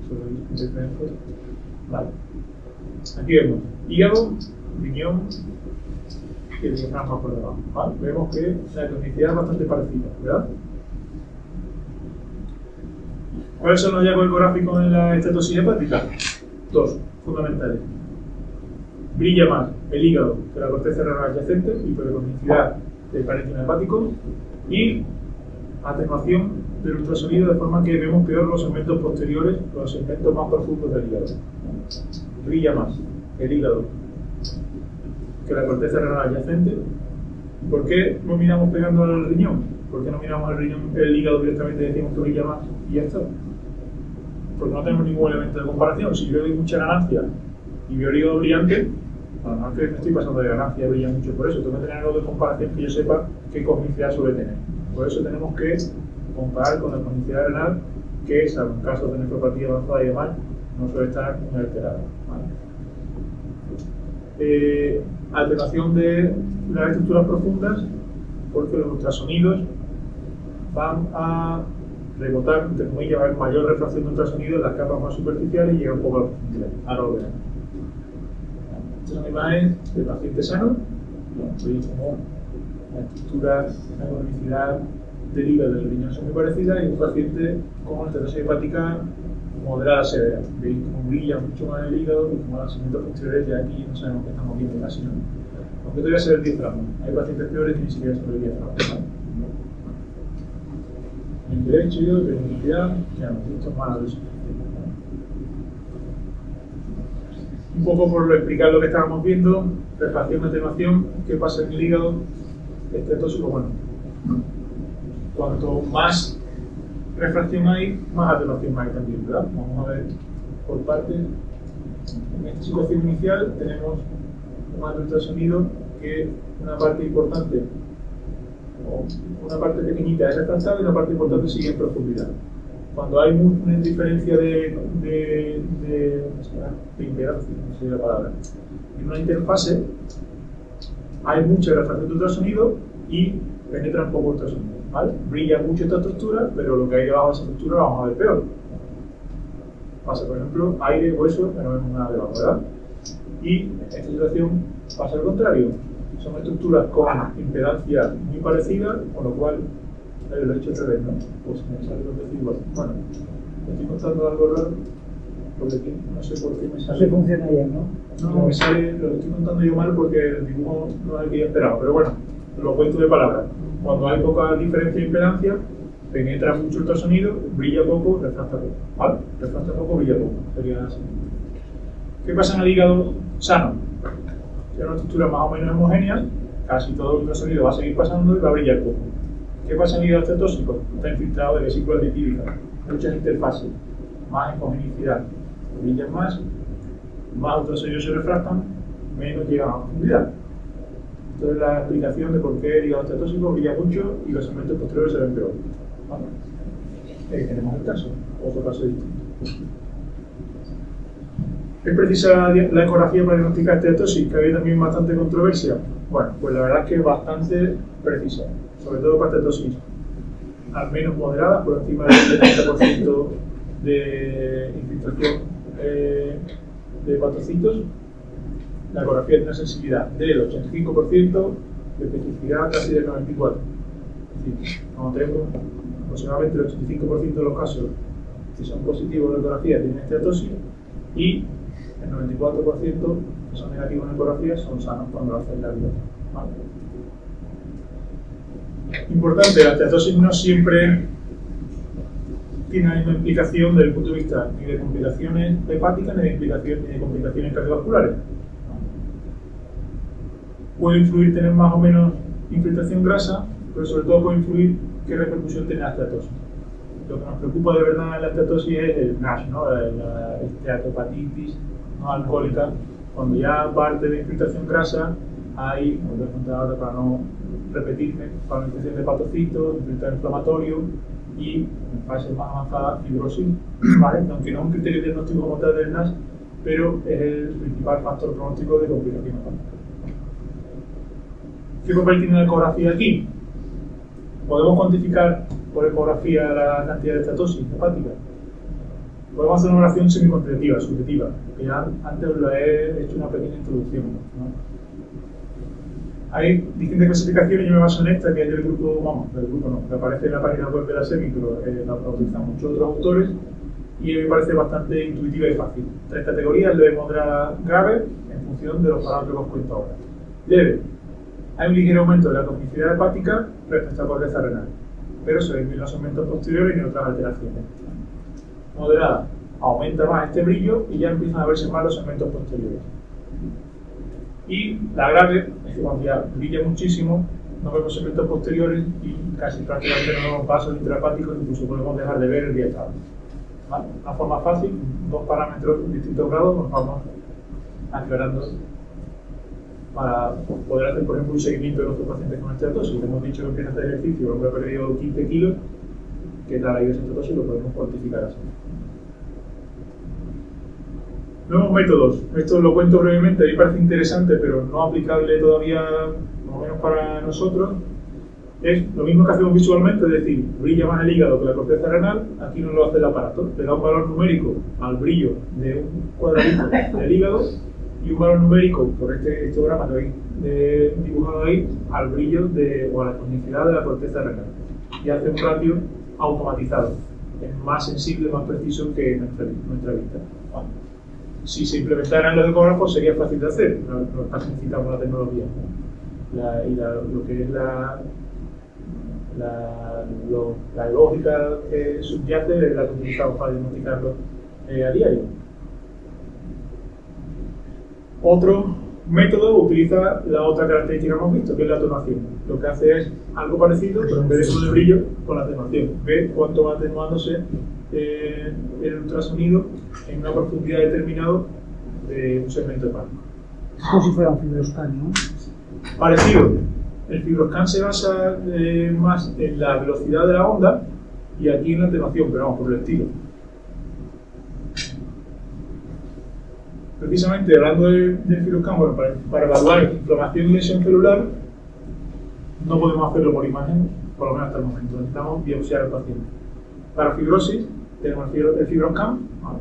Solo he dicho diferencias. Vale. Aquí vemos hígado, riñón y el diafragma por debajo. ¿Vale? Vemos que la ecogenicidad es bastante parecida, ¿verdad? ¿Cuáles son los hallazgos ecográficos en la estetosis hepática? Dos, fundamentales. Brilla más el hígado que la corteza cerebral adyacente, hiperecognicidad del parénquima hepático y atenuación del ultrasonido, de forma que vemos peor los segmentos posteriores, los segmentos más profundos del hígado. Brilla más el hígado que la corteza cerebral adyacente. ¿Por qué no miramos pegando al riñón? ¿Por qué no miramos el hígado directamente y decimos que brilla más y ya está? Porque no tenemos ningún elemento de comparación. Si yo doy mucha ganancia y veo el hígado brillante, no es que me estoy pasando de ganancia, brilla mucho por eso. Tengo que tener algo de comparación que yo sepa qué cognicidad suele tener. Por eso tenemos que comparar con la cognicidad renal, que salvo en casos de nefropatía avanzada y demás, no suele estar muy alterada. ¿Vale? Alteración de las estructuras profundas, porque los ultrasonidos van a rebotar, entre comillas, va a haber mayor refracción de ultrasonido en las capas más superficiales y llega un poco a la profundidad. Ahora lo verán. Estas son imágenes de pacientes sanos, veis como la estructura, la cognicidad del hígado y del riñón son muy parecidas, y un paciente con estenosis hepática moderada severa. Veis como brilla mucho más el hígado y como los segmentos posteriores de aquí no sabemos qué estamos viendo casi, ¿no? Aunque todavía se ve el diafragma. Hay pacientes peores que ni siquiera se ve el diafragma, ¿vale? El derecho, hiperactividad, ya esto es maravilloso. Un poco por explicar lo que estábamos viendo, refracción, atenuación, qué pasa en el hígado estetóxico. Bueno, cuanto más refracción hay, más atenuación hay también, ¿verdad? Vamos a ver por partes. En esta situación inicial tenemos un alto ultrasonido que una parte importante o una parte pequeñita es refractada y una parte importante sigue en profundidad. Cuando hay una diferencia de impedancia, no sé la palabra, en una interfase, hay mucha refracción de ultrasonido y penetra un poco ultrasonido, ¿vale? Brilla mucho esta estructura, pero lo que hay debajo de esa estructura lo vamos a ver peor. Pasa, por ejemplo, aire, hueso, que no vemos nada debajo, ¿verdad? Y en esta situación pasa al contrario. Son estructuras con impedancia muy parecida, con lo cual, lo he hecho al revés, ¿no? Pues me sale lo que es igual. Bueno, me estoy contando algo raro, porque aquí no sé por qué me sale. No se funciona bien, ¿no? No, me sale, lo estoy contando yo mal porque el dibujo no es el que yo esperaba, pero bueno, lo cuento de palabras. Cuando hay poca diferencia de impedancia, penetra mucho ultrasonido, brilla poco, refracta poco, ¿vale? Refracta poco, brilla poco, sería así. ¿Qué pasa en el hígado sano? Es una estructura más o menos homogénea, casi todo el ultrasonido va a seguir pasando y va a brillar poco. ¿Qué pasa en el hígado estetóxico? Está infiltrado de vesícula litídica, muchas interfaces, más hemogenicidad, brillan más ultrasonidos se refractan, menos llegan a profundidad. Entonces la explicación de por qué el hígado estetóxico brilla mucho y los segmentos posteriores se ven peor. ¿Vale? Tenemos el caso, otro caso distinto. ¿Es precisa la ecografía para diagnosticar estetosis? Que había también bastante controversia. Bueno, pues la verdad es que es bastante precisa, sobre todo para estetosis al menos moderada, por encima del 70% de infiltración de hepatocitos. La ecografía tiene una sensibilidad del 85%, de especificidad casi del 94%. Es decir, cuando tenemos aproximadamente el 85% de los casos que son positivos de ecografía tienen estetosis y el 94% que son negativos en ecografía son sanos cuando lo hacen la vida. ¿Vale? Importante, la estetosis no siempre tiene la misma implicación desde el punto de vista ni de complicaciones hepáticas ni de complicaciones cardiovasculares. Puede influir tener más o menos infiltración grasa, pero sobre todo puede influir qué repercusión tiene la estetosis. Lo que nos preocupa de verdad en la estetosis es el NASH, ¿no? La esteatopatitis no alcohólica. Cuando ya parte de infiltración grasa, hay, como voy a contar ahora para no repetirme, infiltración de hepatocitos, infiltrado inflamatorio, y en fase más avanzada fibrosis, ¿vale? Aunque no es un criterio diagnóstico como tal del NASH, pero es el principal factor pronóstico de complicación hepática. ¿Qué papel tiene la ecografía aquí? ¿Podemos cuantificar por ecografía la cantidad de estatosis hepática? Podemos hacer una evaluación semi-cuantitativa, subjetiva, que ya antes os lo he hecho una pequeña introducción, ¿no? Hay distintas clasificaciones, yo me baso en esta, que es del grupo, que aparece en la página web de la SEMI, pero la utilizan muchos otros autores, y me parece bastante intuitiva y fácil. 3 categorías: leve, moderada, grave, en función de los parámetros que os cuento ahora. Leve: hay un ligero aumento de la toxicidad hepática respecto a la corteza renal, pero se ven los segmentos posteriores y otras alteraciones. Moderada: aumenta más este brillo y ya empiezan a verse más los segmentos posteriores. Y la grave es que cuando ya brilla muchísimo, no vemos segmentos posteriores y casi prácticamente no vemos vasos intrahepáticos, incluso podemos dejar de ver el diastema. ¿Vale? Una forma fácil, 2 parámetros en distintos grados, nos vamos aclarando para poder hacer, por ejemplo, un seguimiento de nuestros pacientes con esteatosis. Si hemos dicho que empieza a hacer ejercicio, el hombre ha perdido 15 kilos, ¿qué tal ahí de esteatosis? Lo podemos cuantificar así. Nuevos métodos. Esto lo cuento brevemente, a mí me parece interesante, pero no aplicable todavía, por lo menos para nosotros. Es lo mismo que hacemos visualmente, es decir, brilla más el hígado que la corteza renal. Aquí no lo hace el aparato, le da un valor numérico al brillo de un cuadradito del hígado y un valor numérico, por este histograma que habéis dibujado ahí, al brillo o a la tonicidad de la corteza renal. Y hace un ratio automatizado, es más sensible, más preciso que nuestra vista. Bueno, si se implementaran los ecógrafos sería fácil de hacer, no necesitamos la tecnología. Lo que es la lógica que subyace es la que utilizamos para diagnosticarlo a diario. Otro método utiliza la otra característica que hemos visto, que es la atenuación. Lo que hace es algo parecido, pero en vez de con el brillo, con la atenuación. Ve cuánto va atenuándose el ultrasonido en una profundidad determinada de un segmento hepático. Como si fuera un fibroscan, ¿no? Parecido. El fibroscan se basa más en la velocidad de la onda y aquí en la atenuación, pero vamos, por el estilo. Precisamente hablando del fibroscan, bueno, para evaluar inflamación y lesión celular, no podemos hacerlo por imagen, por lo menos hasta el momento. Necesitamos biopsiar al paciente. Para fibrosis, tenemos el fibroscan, ¿vale?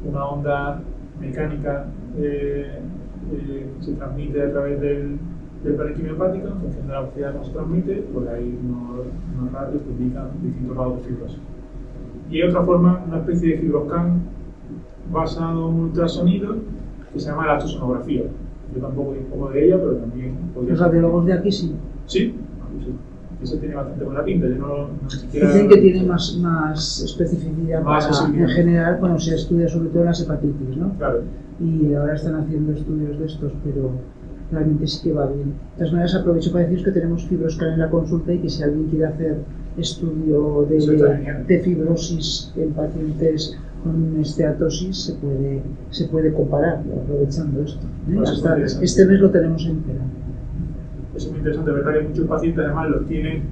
Una onda mecánica que se transmite a través del parénquima hepático, en función de la velocidad que se transmite, pues hay unos radios que indican distintos grados de fibrosis. Y otra forma, una especie de fibroscan basado en ultrasonido que se llama elastosonografía. Yo tampoco dispongo de ella, pero también podría Los radiólogos de aquí sí. ¿Sí? Sí. Eso tiene bastante buena pinta. Yo no siquiera... Dicen que tiene más especificidad Más en general cuando se estudia sobre todo las hepatitis, ¿no? Claro. Y ahora están haciendo estudios de estos, pero realmente sí que va bien. De todas maneras, aprovecho para deciros que tenemos fibroscan en la consulta y que si alguien quiere hacer estudio de fibrosis en pacientes con esteatosis se puede comparar aprovechando esto. Pues hasta este mes lo tenemos entero. Eso es muy interesante, ¿verdad? Que muchos pacientes además los tienen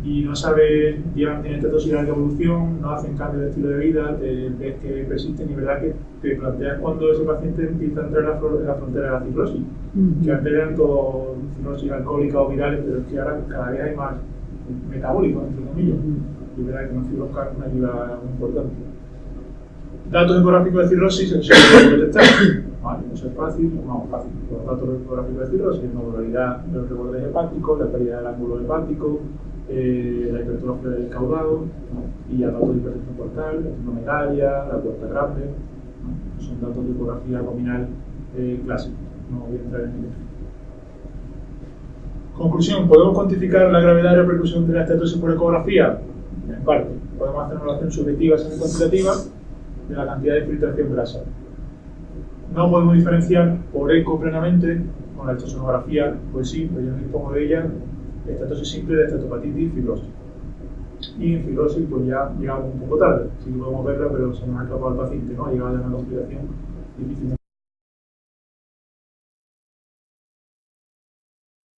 y no saben, tienen estatosis de evolución, no hacen cambio de estilo de vida, ves que persisten y verdad que te planteas cuando ese paciente empieza a entrar en la frontera de la cirrosis. Que antes eran todo cirrosis alcohólica o virales, pero es que ahora cada vez hay más metabólicos, entre comillas. Y verdad que una fibroscan es una ayuda muy importante. Datos ecográficos de cirrosis, eso se puede detectar. Vale, eso es fácil, vamos, fácil. Los datos ecográficos de cirrosis, la modularidad de los rebordes hepáticos, la pérdida del ángulo hepático, la hipertrofia del caudado, ¿no? Y ya datos de hipertensión portal, la esplenomegalia, la puerta grande, ¿no? Son datos de ecografía abdominal clásicos. No voy a entrar en ello. Conclusión, ¿podemos cuantificar la gravedad y repercusión de la estatosis por ecografía? En parte. Podemos hacer una relación subjetiva semi-cuantitativa de la cantidad de filtración grasa. No podemos diferenciar por eco plenamente, con la estosonografía, pues sí, pero yo no dispongo de ella, estatosis simple de estatopatitis y fibrosis. Y en fibrosis pues ya llegamos un poco tarde, sí que podemos verla, pero se nos ha escapado al paciente, ¿no? Ha llegado a una complicación difícil.